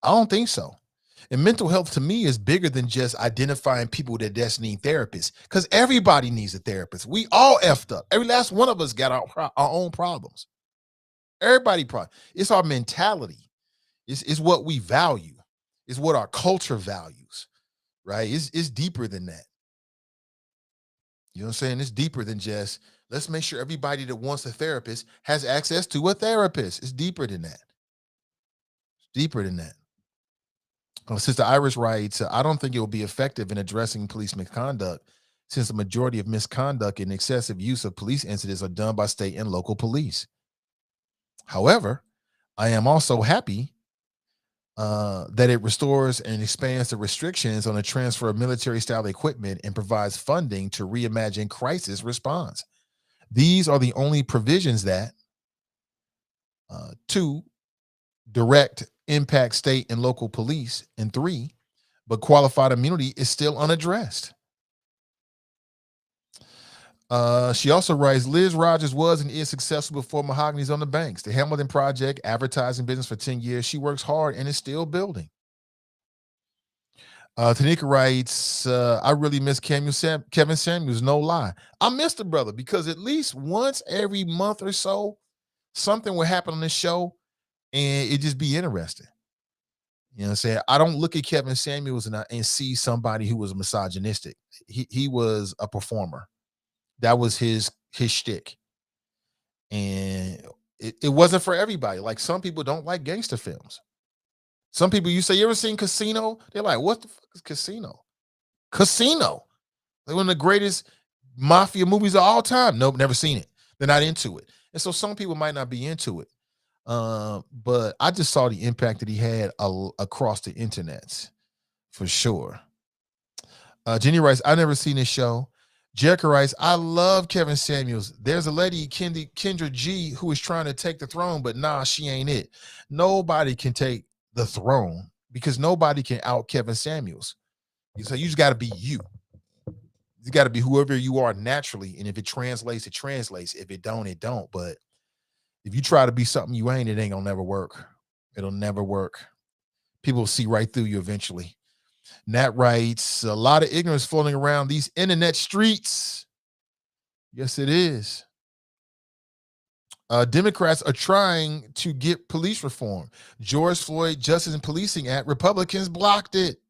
I don't think so. And mental health to me is bigger than just identifying people that just need therapists, because everybody needs a therapist. We all effed up. Every last one of us got our own problems. It's our mentality. It's what we value. It's what our culture values, right? It's deeper than that. You know what I'm saying? It's deeper than just, let's make sure everybody that wants a therapist has access to a therapist. It's deeper than that. Sister Iris writes, I don't think it will be effective in addressing police misconduct, since the majority of misconduct and excessive use of police incidents are done by state and local police. However, I am also happy that it restores and expands the restrictions on the transfer of military-style equipment and provides funding to reimagine crisis response. These are the only provisions that, 2, direct impact state and local police, and 3, but qualified immunity is still unaddressed. She also writes, Liz Rogers was and is successful before Mahogany's on the Banks. The Hamilton Project, advertising business for 10 years. She works hard and is still building. Tanika writes, I really miss Kevin Samuels, no lie. I miss the brother because at least once every month or so, something would happen on this show and it just be interesting. You know what I'm saying? I don't look at Kevin Samuels and see somebody who was misogynistic. He was a performer. That was his shtick. And it wasn't for everybody. Like, some people don't like gangster films. Some people, you say, you ever seen Casino? They're like, what the fuck is Casino? Casino. Like one of the greatest mafia movies of all time. Nope, never seen it. They're not into it. And so some people might not be into it. But I just saw the impact that he had across the internets, for sure. Jenny writes, I've never seen this show. Jericho writes, I love Kevin Samuels. There's a lady, Kendra G, who is trying to take the throne, but nah, she ain't it. Nobody can take the throne because nobody can out Kevin Samuels. So you just got to be you. You got to be whoever you are naturally. And if it translates, it translates. If it don't, it don't. But if you try to be something you ain't, it ain't gonna never work. It'll never work. People will see right through you eventually. Nat writes, a lot of ignorance floating around these internet streets. Yes, it is. Democrats are trying to get police reform. George Floyd Justice and Policing Act, Republicans blocked it.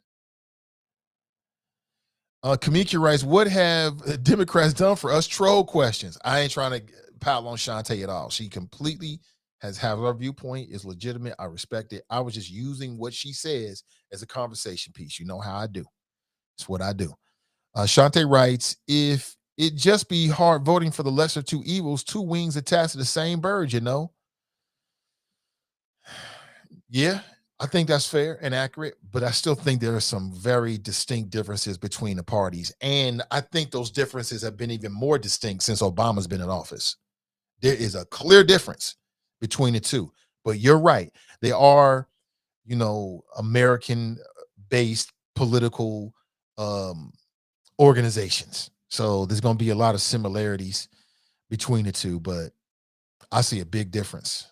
Kamiki writes, what have Democrats done for us? Troll questions. I ain't trying to pile on Shantae at all. She completely has her viewpoint is legitimate. I respect it. I was just using what she says as a conversation piece. You know how I do. It's what I do. Shantae writes, if it just be hard voting for the lesser two evils, two wings attached to the same bird, you know? Yeah, I think that's fair and accurate, but I still think there are some very distinct differences between the parties. And I think those differences have been even more distinct since Obama's been in office. There is a clear difference between the two. But you're right. They are, American based political organizations. So there's going to be a lot of similarities between the two, but I see a big difference.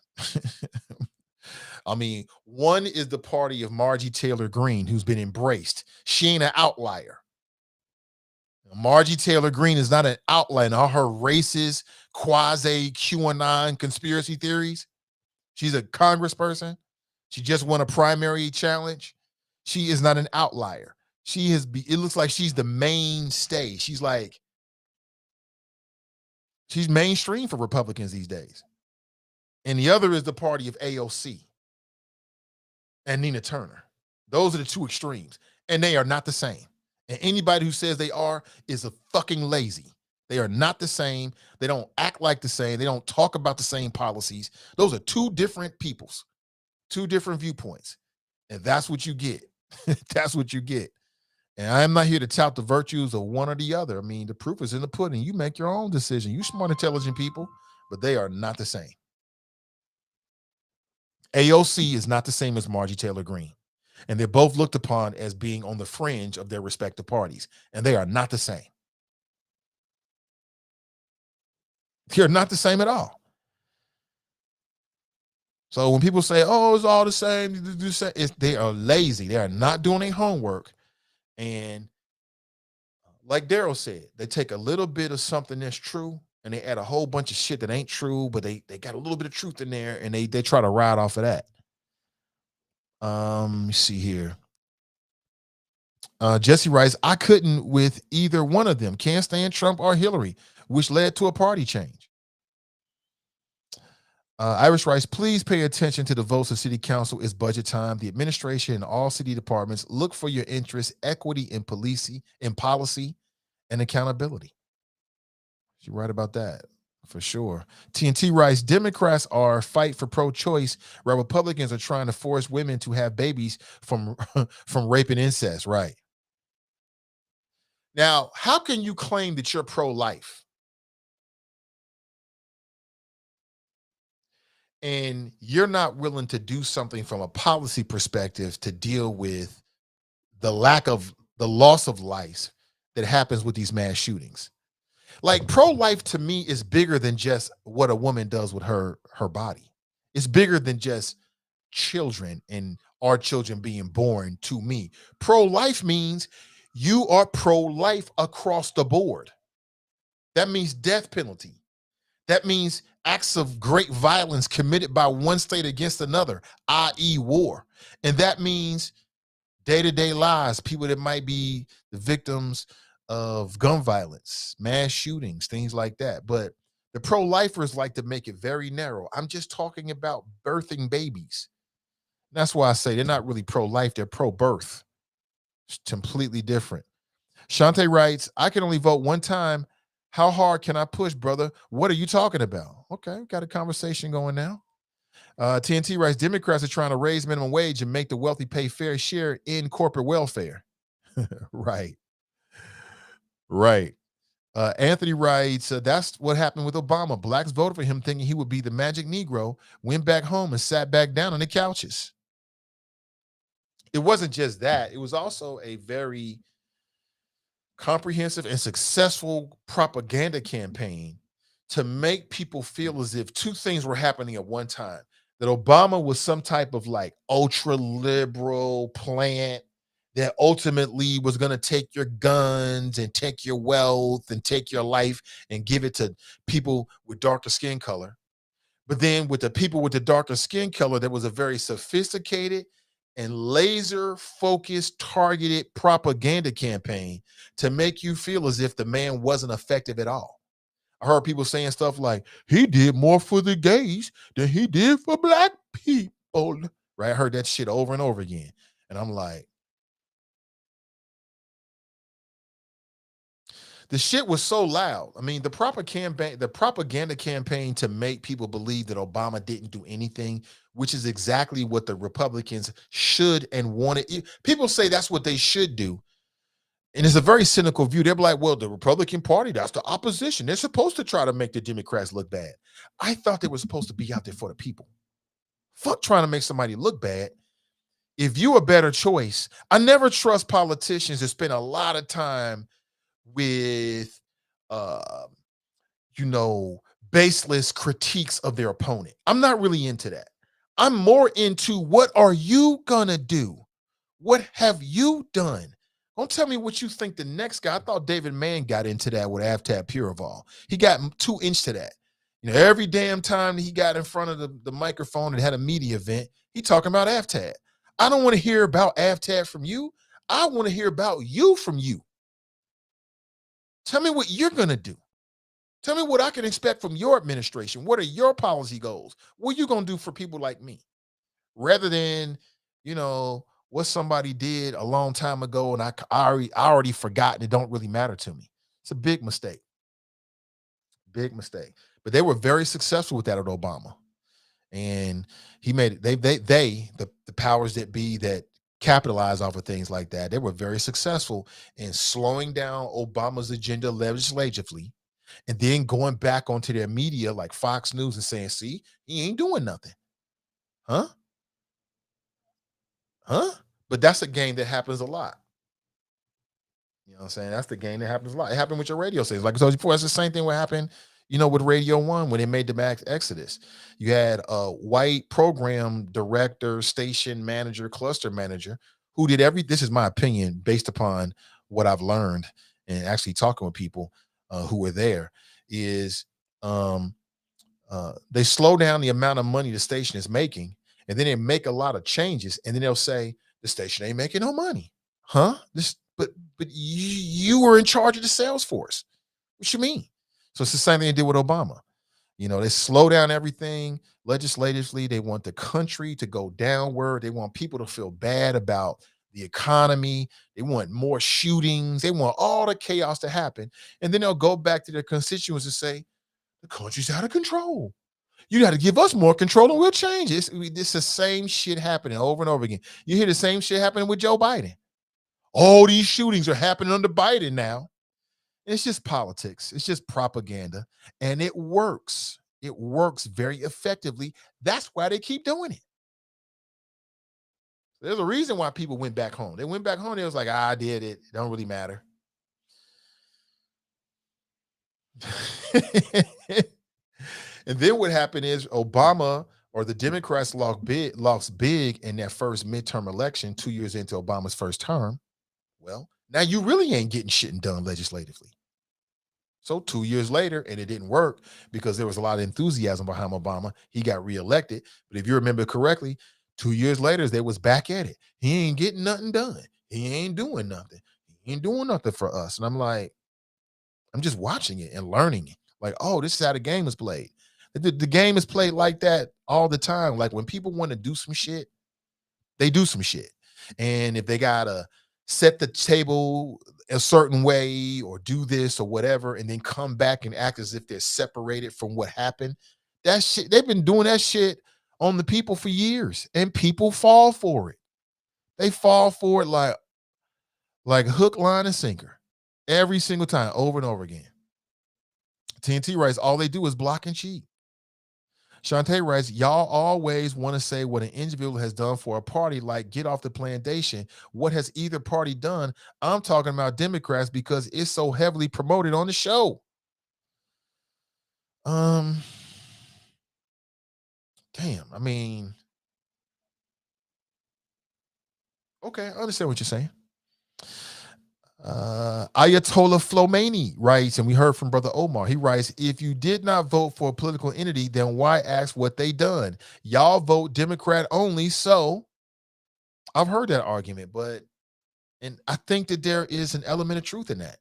I mean, one is the party of Margie Taylor Greene, who's been embraced. She ain't an outlier. Margie Taylor Greene is not an outlier in all her racist, quasi QAnon conspiracy theories. She's a congressperson. She just won a primary challenge. She is not an outlier. It looks like she's the mainstay. She's mainstream for Republicans these days. And the other is the party of AOC and Nina Turner. Those are the two extremes, and they are not the same. And anybody who says they are is a fucking lazy. They are not the same. They don't act like the same. They don't talk about the same policies. Those are two different peoples, two different viewpoints. And that's what you get. That's what you get. And I'm not here to tout the virtues of one or the other. I mean, the proof is in the pudding. You make your own decision. You smart, intelligent people, but they are not the same. AOC is not the same as Margie Taylor Greene. And they're both looked upon as being on the fringe of their respective parties. And they are not the same. They're not the same at all. So when people say, oh, it's all the same, they are lazy. They are not doing their homework. And like Daryl said, they take a little bit of something that's true and they add a whole bunch of shit that ain't true, but they got a little bit of truth in there and they try to ride off of that. Let me see here. Jesse writes, I couldn't with either one of them. Can't stand Trump or Hillary, which led to a party change. Irish writes, please pay attention to the votes of city council. It's budget time. The administration and all city departments look for your interests, equity in policy, and accountability. She's right about that for sure. TNT writes, Democrats are fight for pro-choice, while Republicans are trying to force women to have babies from rape and incest. Right. Now, how can you claim that you're pro-life and you're not willing to do something from a policy perspective to deal with the loss of life that happens with these mass shootings? Like, pro-life to me is bigger than just what a woman does with her body. It's bigger than just children and our children being born to me. Pro-life means you are pro-life across the board. That means death penalty. That means acts of great violence committed by one state against another, i.e. war. And that means day-to-day lives, people that might be the victims of gun violence, mass shootings, things like that. But the pro-lifers like to make it very narrow. I'm just talking about birthing babies. That's why I say they're not really pro-life, they're pro-birth. It's completely different. Shante writes, I can only vote one time. How hard can I push, brother? What are you talking about? Okay, got a conversation going now. TNT writes, Democrats are trying to raise minimum wage and make the wealthy pay fair share in corporate welfare. Right. Anthony writes, that's what happened with Obama. Blacks voted for him thinking he would be the magic Negro, went back home and sat back down on the couches. It wasn't just that. It was also a very comprehensive and successful propaganda campaign to make people feel as if two things were happening at one time. That Obama was some type of like ultra liberal plant that ultimately was going to take your guns and take your wealth and take your life and give it to people with darker skin color. But then with the people with the darker skin color, there was a very sophisticated and laser focused, targeted propaganda campaign to make you feel as if the man wasn't effective at all. I heard people saying stuff like, he did more for the gays than he did for black people. Right? I heard that shit over and over again. And I'm like, The shit was so loud. I mean, the propaganda campaign to make people believe that Obama didn't do anything, which is exactly what the Republicans should and wanted. People say that's what they should do. And it's a very cynical view. They're like, well, the Republican Party, that's the opposition. They're supposed to try to make the Democrats look bad. I thought they were supposed to be out there for the people. Fuck trying to make somebody look bad. If you're a better choice, I never trust politicians that spend a lot of time with, uh, baseless critiques of their opponent. I'm not really into that. I'm more into what are you gonna do? What have you done? Don't tell me what you think the next guy. I thought David Mann got into that with Aftab Purival. He got too into that. Every damn time he got in front of the microphone and had a media event, he talking about Aftab. I don't want to hear about Aftab from you. I want to hear about you from you. Tell me what you're going to do. Tell me what I can expect from your administration. What are your policy goals? What are you going to do for people like me? Rather than, what somebody did a long time ago and I already forgot and it don't really matter to me. It's a big mistake. Big mistake. But they were very successful with that at Obama. And he made it, the powers that be that capitalize off of things like that, they were very successful in slowing down Obama's agenda legislatively and then going back onto their media like Fox News and saying, see, he ain't doing nothing. Huh? But that's a game that happens a lot. You know what I'm saying? That's the game that happens a lot. It happened with your radio stations. Like I told you before, it's the same thing what happened, with Radio 1 when they made the Max Exodus. You had a white program director, station manager, cluster manager who did this is my opinion based upon what I've learned and actually talking with people who were there, is they slow down the amount of money the station is making, and then they make a lot of changes, and then they'll say the station ain't making no money. Huh? But you were in charge of the sales force. What you mean? So it's the same thing they did with Obama. They slow down everything legislatively. They want the country to go downward. They want people to feel bad about the economy. They want more shootings. They want all the chaos to happen. And then they'll go back to their constituents and say, the country's out of control. You got to give us more control and we'll change it. It's the same shit happening over and over again. You hear the same shit happening with Joe Biden. All these shootings are happening under Biden now. It's just politics. It's just propaganda. And it works. It works very effectively. That's why they keep doing it. There's a reason why people went back home. They went back home. They was like, I did it. It don't really matter. And then what happened is Obama or the Democrats lost big in that first midterm election 2 years into Obama's first term. Well, now you really ain't getting shit done legislatively. So 2 years later, and it didn't work because there was a lot of enthusiasm behind Obama. He got reelected. But if you remember correctly, 2 years later, they was back at it. He ain't getting nothing done. He ain't doing nothing. He ain't doing nothing for us. And I'm like, I'm just watching it and learning it. Like, oh, this is how the game is played. The game is played like that all the time. Like when people want to do some shit, they do some shit. And if they gotta set the table a certain way or do this or whatever, and then come back and act as if they're separated from what happened, that shit, they've been doing that shit on the people for years, and people fall for it. They fall for it like hook, line, and sinker every single time, over and over again. TNT writes, all they do is block and cheat. Shantae writes, y'all always want to say what an individual has done for a party, like get off the plantation. What has either party done? I'm talking about Democrats because it's so heavily promoted on the show. Damn, I mean, okay, I understand what you're saying. Ayatollah Flomaini writes, and we heard from Brother Omar. He writes, if you did not vote for a political entity, then why ask what they done? Y'all vote Democrat only. So I've heard that argument, and I think that there is an element of truth in that.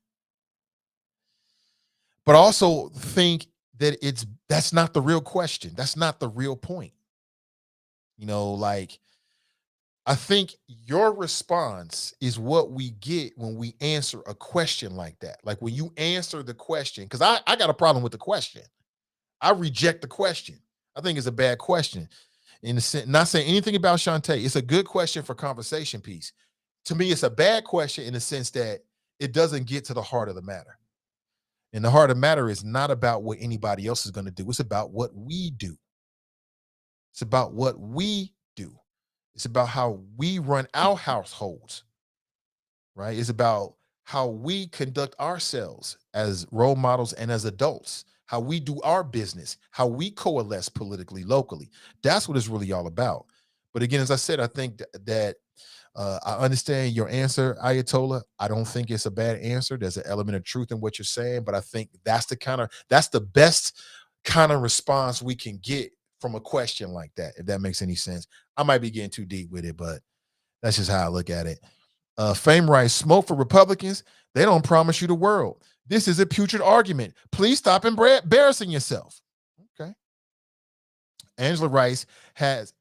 But also think that that's not the real question. That's not the real point. Like I think your response is what we get when we answer a question like that. Like when you answer the question, because I got a problem with the question. I reject the question. I think it's a bad question. In the sense, not saying anything about Shantae. It's a good question for conversation piece. To me, it's a bad question in the sense that it doesn't get to the heart of the matter. And the heart of the matter is not about what anybody else is going to do. It's about what we do. It's about what we do. It's about how we run our households, right? It's about how we conduct ourselves as role models and as adults, how we do our business, how we coalesce politically, locally. That's what it's really all about. But again, as I said, I think that I understand your answer, Ayatollah. I don't think it's a bad answer. There's an element of truth in what you're saying, but I think that's the best kind of response we can get from a question like that, if that makes any sense. I might be getting too deep with it, but that's just how I look at it. Fame writes, smoke for Republicans. They don't promise you the world. This is a putrid argument. Please stop embarrassing yourself. Okay. Angela writes, has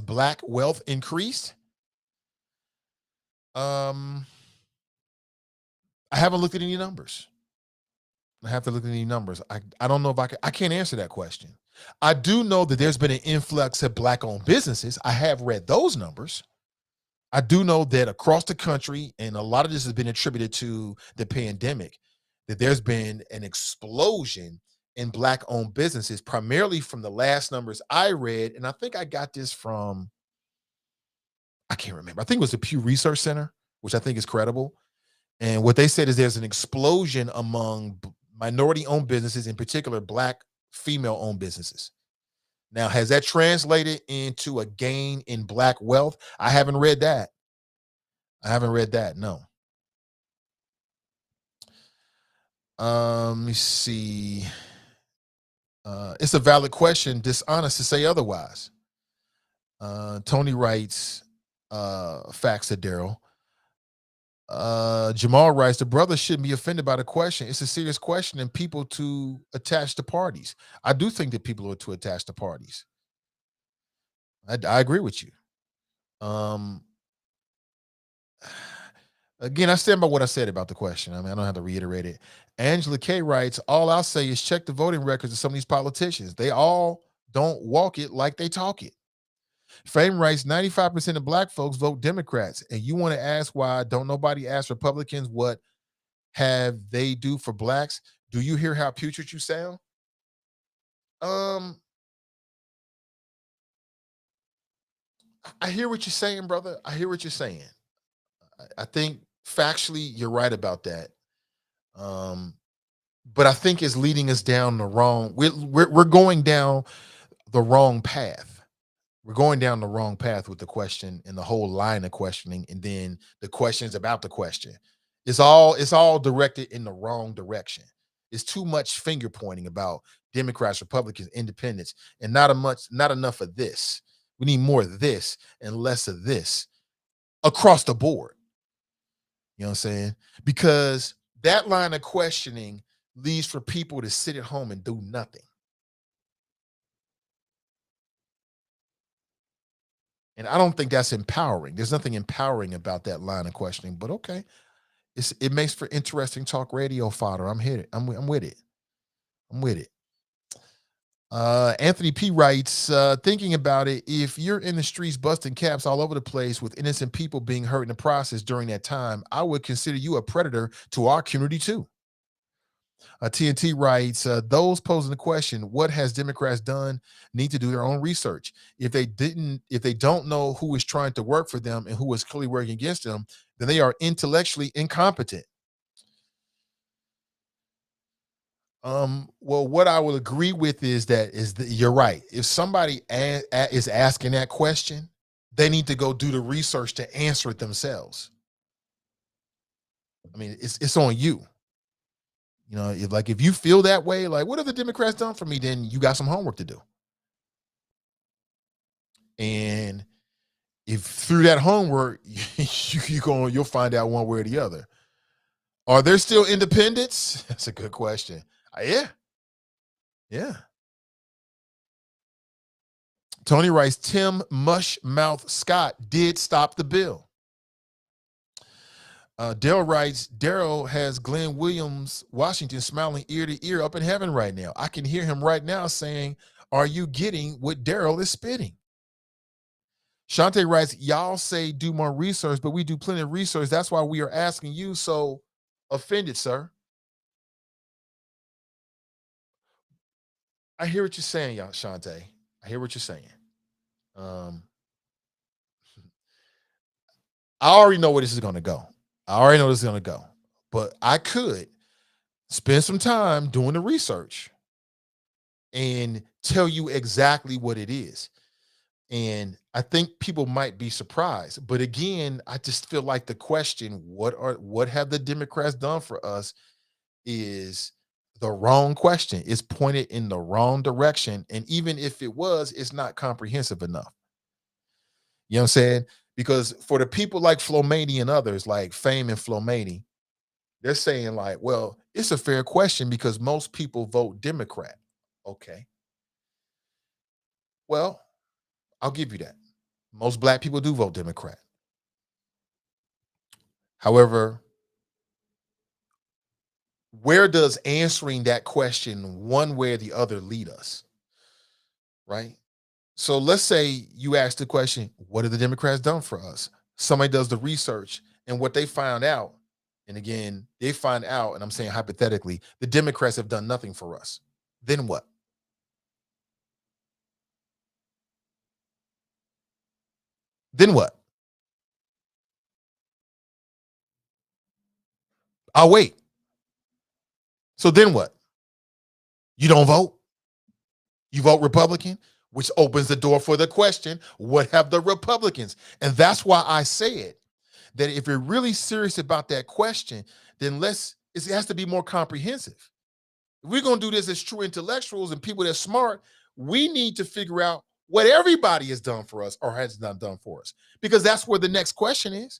Black wealth increased? I haven't looked at any numbers. I have to look at any numbers. I don't know if I can't answer that question. I do know that there's been an influx of Black-owned businesses. I have read those numbers. I do know that across the country, and a lot of this has been attributed to the pandemic, that there's been an explosion in Black-owned businesses, primarily from the last numbers I read. And I think I got this from, I can't remember. I think it was the Pew Research Center, which I think is credible. And what they said is there's an explosion among minority-owned businesses, in particular Black female-owned businesses. Now, has that translated into a gain in Black wealth? I haven't read that. No. Let me see. It's a valid question, dishonest to say otherwise. Tony writes, facts to Daryl. Jamal writes, the brother shouldn't be offended by the question. It's a serious question, and people to attach to parties. I do think that people are to attach to parties. I agree with you. Again, I stand by what I said about the question. I mean, I don't have to reiterate it. Angela K writes, all I'll say is check the voting records of some of these politicians. They all don't walk it like they talk it. Fame writes, 95% of Black folks vote Democrats. And you want to ask why don't nobody ask Republicans what have they do for Blacks? Do you hear how putrid you sound? I hear what you're saying, brother. I hear what you're saying. I think factually you're right about that. But I think it's leading us down the wrong. We're going down the wrong path. We're going down the wrong path with the question and the whole line of questioning, and then the questions about the question. It's all directed in the wrong direction. It's too much finger pointing about Democrats, Republicans, independents, and not enough of this. We need more of this and less of this across the board. You know what I'm saying? Because that line of questioning leaves for people to sit at home and do nothing. And I don't think that's empowering. There's nothing empowering about that line of questioning, but okay. It makes for interesting talk radio fodder. I'm with it. Anthony P writes, thinking about it, if you're in the streets busting caps all over the place with innocent people being hurt in the process during that time, I would consider you a predator to our community too. TNT writes, those posing the question, what has Democrats done, need to do their own research. If they don't know who is trying to work for them and who is clearly working against them, then they are intellectually incompetent. Well, what I will agree with is that you're right. If somebody is asking that question, they need to go do the research to answer it themselves. I mean, it's on you. You know, if you feel that way, like, what have the Democrats done for me? Then you got some homework to do. And if through that homework, you'll find out one way or the other. Are there still independents? That's a good question. Yeah. Tony writes, Tim Mushmouth Scott did stop the bill. Daryl writes, Daryl has Glenn Williams, Washington, smiling ear to ear up in heaven right now. I can hear him right now saying, are you getting what Daryl is spitting? Shante writes, y'all say do more research, but we do plenty of research. That's why we are asking you. So offended, sir. I hear what you're saying, y'all, Shante. I hear what you're saying. I already know where this is going to go. But I could spend some time doing the research and tell you exactly what it is. And I think people might be surprised. But again, I just feel like the question, what have the Democrats done for us, is the wrong question. It's pointed in the wrong direction. And even if it was, it's not comprehensive enough. You know what I'm saying? Because for the people like Flomani and others, like Fame and Flomani, they're saying like, well, it's a fair question because most people vote Democrat. Okay. Well, I'll give you that. Most black people do vote Democrat. However, where does answering that question one way or the other lead us? Right? So let's say you ask the question, what have the Democrats done for us? Somebody does the research, and what they found out, and again, they find out, and I'm saying hypothetically, the Democrats have done nothing for us. Then what? Then what? I'll wait. So then what? You don't vote? You vote Republican, which opens the door for the question, what have the Republicans? And that's why I said that if you're really serious about that question, then it has to be more comprehensive. If we're going to do this as true intellectuals and people that are smart, we need to figure out what everybody has done for us or has not done for us, because that's where the next question is.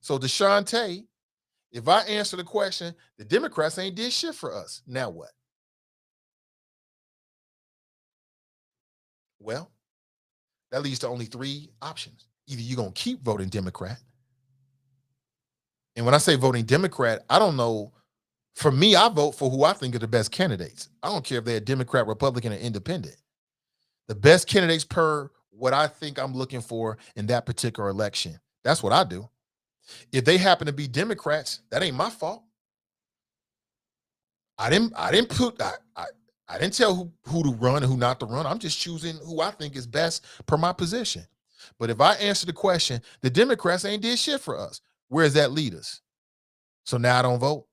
So DeShante, if I answer the question, the Democrats ain't did shit for us. Now what? Well, that leads to only three options. Either you're going to keep voting Democrat. And when I say voting Democrat, I don't know. For me, I vote for who I think are the best candidates. I don't care if they're Democrat, Republican, or independent. The best candidates per what I think I'm looking for in that particular election. That's what I do. If they happen to be Democrats, that ain't my fault. I didn't tell who to run and who not to run. I'm just choosing who I think is best per my position. But if I answer the question, the Democrats ain't did shit for us, where does that lead us? So now I don't vote.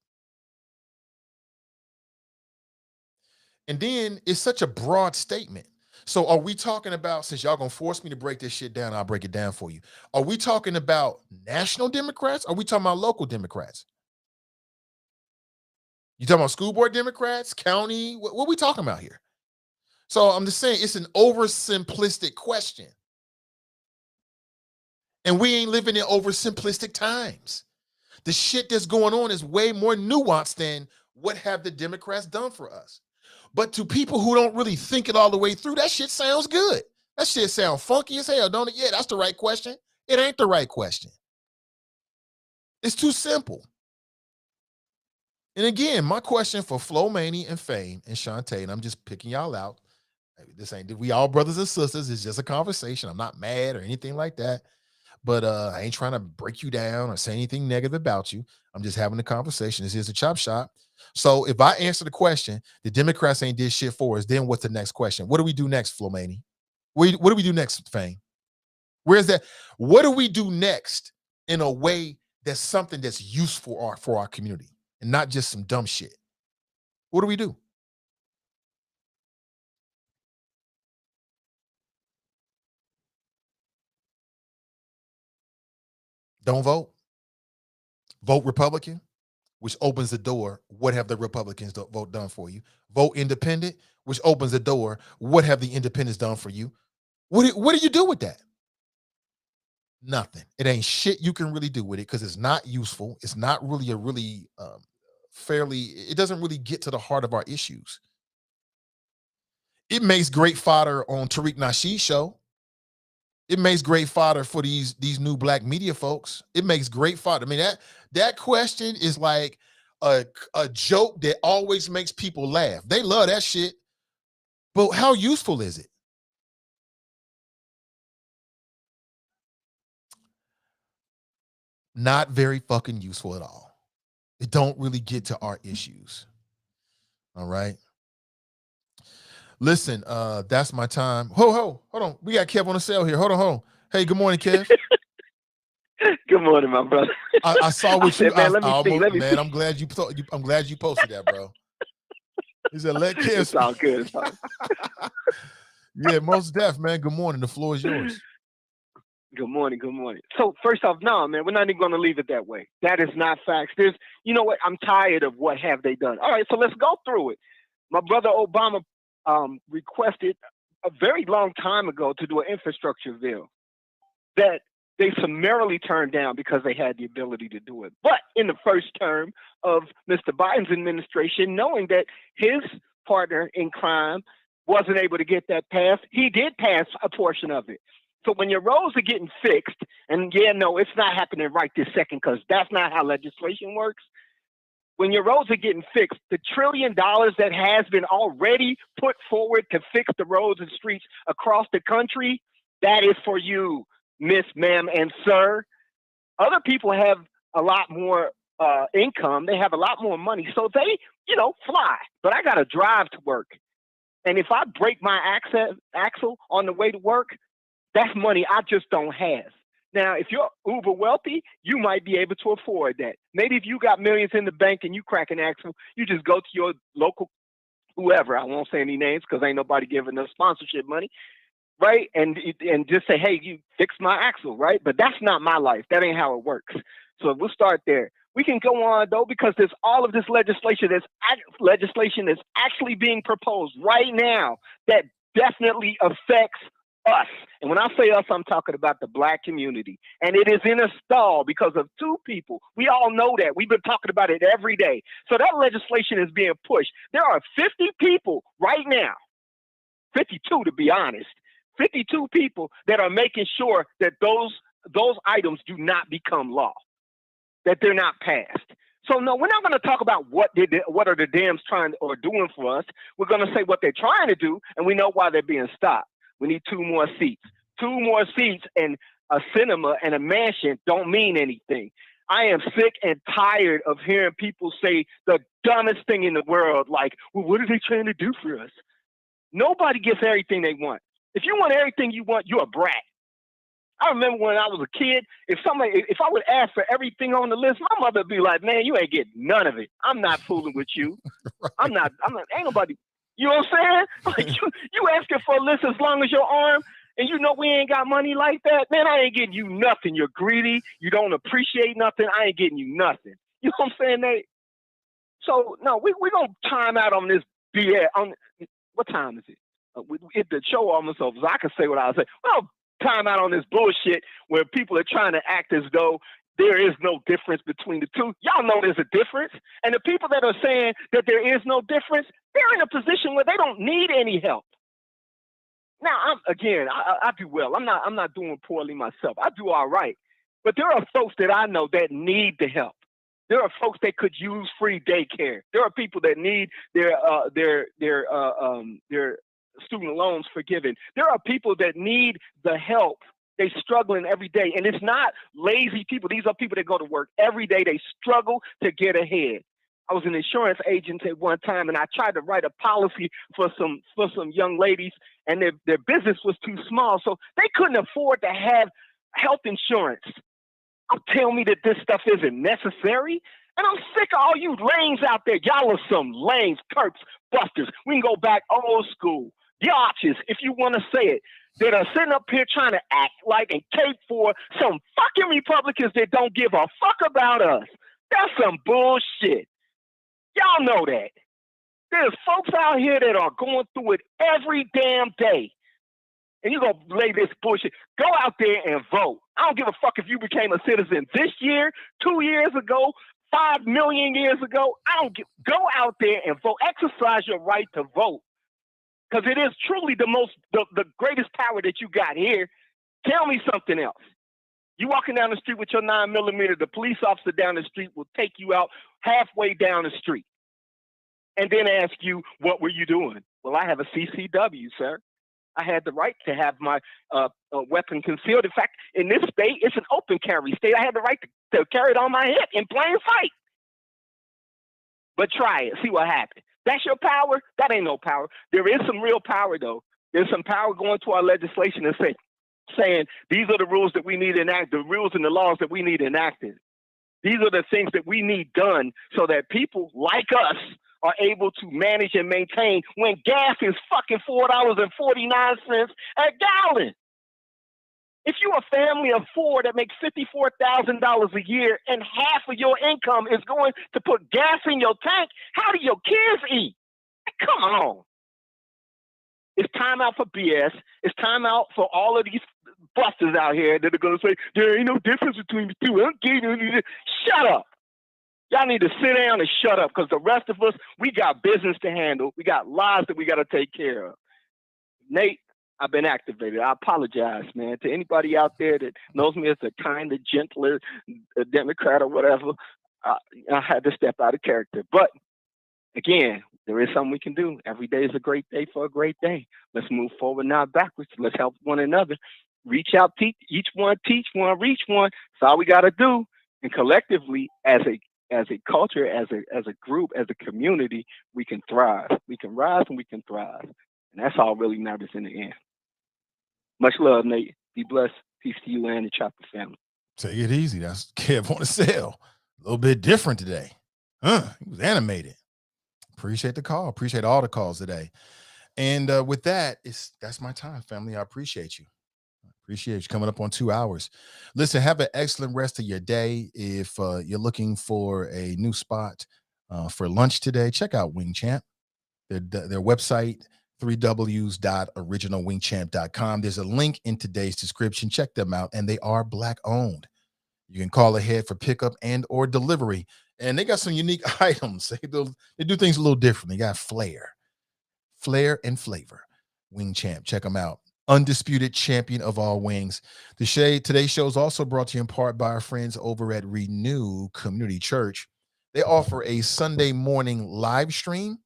And then it's such a broad statement. So are we talking about, since y'all gonna force me to break this shit down, I'll break it down for you. Are we talking about national Democrats? Or are we talking about local Democrats? You talking about school board Democrats, county? What are we talking about here? So I'm just saying it's an oversimplistic question. And we ain't living in oversimplistic times. The shit that's going on is way more nuanced than what have the Democrats done for us. But to people who don't really think it all the way through, that shit sounds good. That shit sounds funky as hell, don't it? Yeah, that's the right question. It ain't the right question. It's too simple. And again, my question for Flomani and Fame and Shantae, and I'm just picking y'all out. This ain't, we all brothers and sisters. It's just a conversation. I'm not mad or anything like that. But I ain't trying to break you down or say anything negative about you. I'm just having a conversation. This is a chop shop. So if I answer the question, the Democrats ain't did shit for us, then what's the next question? What do we do next, Flomani? What do we do next, Fame? Where's that? What do we do next in a way that's something that's useful for our community and not just some dumb shit? What do we do? Don't vote. Vote Republican, which opens the door. What have the Republicans vote done for you? Vote independent, which opens the door. What have the independents done for you? What do you do with that? Nothing. It ain't shit you can really do with it because it's not useful. It's not really it doesn't really get to the heart of our issues. It makes great fodder on Tariq Nasheed's show. It makes great fodder for these new black media folks. It makes great fodder. I mean, that question is like a joke that always makes people laugh. They love that shit. But how useful is it? Not very fucking useful at all. It don't really get to our issues. All right. Listen, that's my time. Hold on. We got Kev on the cell here. Hold on. Hey, good morning, Kev. Good morning, my brother. I saw what you. Man, let me see. I'm glad you posted that, bro. He said, "Let Kev." It's all good. It's all good. Yeah, most def, man. Good morning. The floor is yours. Good morning. So first off, no, man, we're not even going to leave it that way. That is not facts. You know what? I'm tired of what have they done. All right, so let's go through it. My brother Obama requested a very long time ago to do an infrastructure bill that they summarily turned down because they had the ability to do it. But in the first term of Mr. Biden's administration, knowing that his partner in crime wasn't able to get that passed, he did pass a portion of it. So when your roads are getting fixed, and it's not happening right this second because that's not how legislation works. When your roads are getting fixed, the $1 trillion that has been already put forward to fix the roads and streets across the country, that is for you, miss, ma'am, and sir. Other people have a lot more income. They have a lot more money. So they, fly. But I got to drive to work. And if I break my axle on the way to work, that's money I just don't have. Now, if you're uber wealthy, you might be able to afford that. Maybe if you got millions in the bank and you crack an axle, you just go to your local whoever. I won't say any names because ain't nobody giving us sponsorship money, right? And just say, hey, you fix my axle, right? But that's not my life. That ain't how it works. So we'll start there. We can go on, though, because there's all of this legislation that's actually being proposed right now that definitely affects us. And when I say us, I'm talking about the black community. And it is in a stall because of two people. We all know that. We've been talking about it every day. So that legislation is being pushed. There are 50 people right now, 52 to be honest, 52 people that are making sure that those items do not become law, that they're not passed. So no, we're not going to talk about what are the Dems trying or doing for us. We're going to say what they're trying to do, and we know why they're being stopped. We need 2 more seats. 2 more seats and a cinema and a mansion don't mean anything. I am sick and tired of hearing people say the dumbest thing in the world, like, well, what are they trying to do for us? Nobody gets everything they want. If you want everything you want, you're a brat. I remember when I was a kid, if I would ask for everything on the list, my mother would be like, man, you ain't getting none of it. I'm not fooling with you. Right. Ain't nobody. You know what I'm saying? Like you asking for a list as long as your arm, and we ain't got money like that. Man, I ain't getting you nothing. You're greedy. You don't appreciate nothing. I ain't getting you nothing. You know what I'm saying, Nate? So no, we're gonna time out on this BS. What time is it? The show almost over, so I can say what I say. Well, time out on this bullshit where people are trying to act as though there is no difference between the two. Y'all know there's a difference. And the people that are saying that there is no difference, they're in a position where they don't need any help. Now, I do well. I'm not doing poorly myself. I do all right. But there are folks that I know that need the help. There are folks that could use free daycare. There are people that need their student loans forgiven. There are people that need the help. They're struggling every day. And it's not lazy people. These are people that go to work every day. They struggle to get ahead. I was an insurance agent at one time, and I tried to write a policy for some young ladies, and their business was too small. So they couldn't afford to have health insurance. Tell me that this stuff isn't necessary. And I'm sick of all you lames out there. Y'all are some lames, Kirks, busters. We can go back old school. Yachts, if you want to say it, that are sitting up here trying to act like and cape for some fucking Republicans that don't give a fuck about us. That's some bullshit. Y'all know that. There's folks out here that are going through it every damn day. And you're going to lay this bullshit. Go out there and vote. I don't give a fuck if you became a citizen this year, 2 years ago, 5 million years ago. Go out there and vote. Exercise your right to vote. because it is truly the greatest power that you got here. Tell me something else. You walking down the street with your 9mm, the police officer down the street will take you out halfway down the street and then ask you, what were you doing? Well, I have a CCW, sir. I had the right to have my weapon concealed. In fact, in this state, it's an open carry state. I had the right to carry it on my hip in plain sight. But try it. See what happens. That's your power? That ain't no power. There is some real power, though. There's some power going to our legislation and saying these are the rules that we need enacted, the rules and the laws that we need enacted. These are the things that we need done so that people like us are able to manage and maintain when gas is fucking $4.49 a gallon. If you're a family of four that makes $54,000 a year and half of your income is going to put gas in your tank, how do your kids eat? Come on. It's time out for BS. It's time out for all of these busters out here that are going to say, there ain't no difference between the two. Shut up. Y'all need to sit down and shut up, because the rest of us, we got business to handle. We got lives that we got to take care of. Nate, I've been activated. I apologize, man. To anybody out there that knows me as a kinder, gentler Democrat or whatever, I had to step out of character. But again, there is something we can do. Every day is a great day for a great day. Let's move forward, not backwards. Let's help one another. Reach out, teach one, reach one. That's all we got to do. And collectively, as a culture, as a group, as a community, we can thrive. We can rise and we can thrive. And that's all really matters in the end. Much love, Nate. Be blessed. Peace to you and the Chopper family. Take it easy. That's Kev on the cell. A little bit different today. He was animated. Appreciate the call. Appreciate all the calls today. And with that, that's my time, family. I appreciate you. Appreciate you coming up on 2 hours. Listen, have an excellent rest of your day. If you're looking for a new spot for lunch today, check out Wing Champ. Their website, www.originalwingchamp.com. There's a link in today's description. Check them out, and they are Black owned. You can call ahead for pickup and or delivery, and they got some unique items. They do things a little different. They got flair and flavor. Wing Champ, check them out. Undisputed champion of all wings. Today's show is also brought to you in part by our friends over at Renew Community Church. They offer a Sunday morning live stream.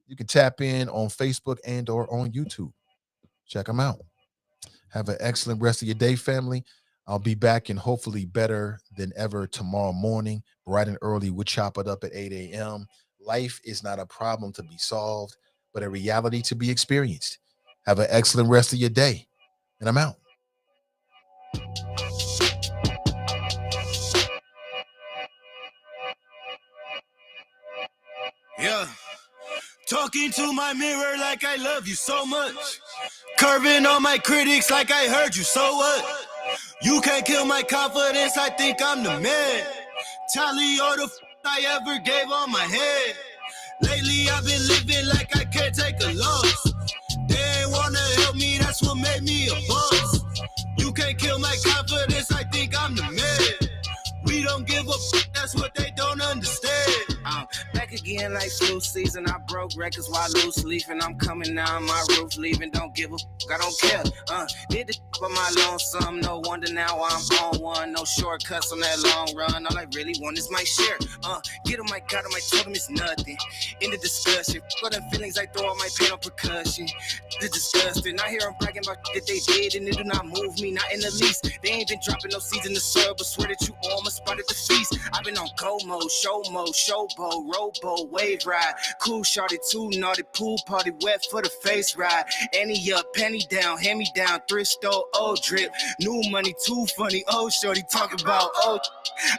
You can tap in on Facebook and or on YouTube. Check them out. Have an excellent rest of your day, family. I'll be back and hopefully better than ever tomorrow morning, bright and early. We'll chop it up at 8 a.m. Life is not a problem to be solved, but a reality to be experienced. Have an excellent rest of your day, and I'm out. Yeah. Talking to my mirror like I love you so much. Curving on my critics like I heard you, so what? You can't kill my confidence, I think I'm the man. Tally all the I ever gave on my head. Lately I've been living like I can't take a loss. They ain't wanna help me, that's what made me a boss. You can't kill my confidence, I think I'm the man. We don't give a that's what they don't understand. I'm back again like flu season. I broke records while loose leafing. I'm coming down my roof, leaving. Don't give a I don't care. Did the for my lonesome. No wonder now I'm on one. No shortcuts on that long run. All I really want is my share. Get on my God, on my totem it's nothing. In the discussion, for the feelings I throw on my pain on percussion. The disgusting. I hear them bragging about that they did, and it do not move me, not in the least. They ain't been dropping no seeds in the soil, but swear that you almost spotted the feast. I've been on go mode, showboat, rowboat, wave ride. Cool shorty, too naughty, pool party, wet for the face ride. Annie up, penny down, hand me down, thrift store, old drip. New money, too funny, old shorty talking about, oh.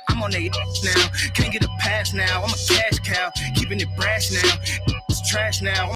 I'm on that now, can't get a pass now. I'm a cash cow, keeping it brash now. It's trash now.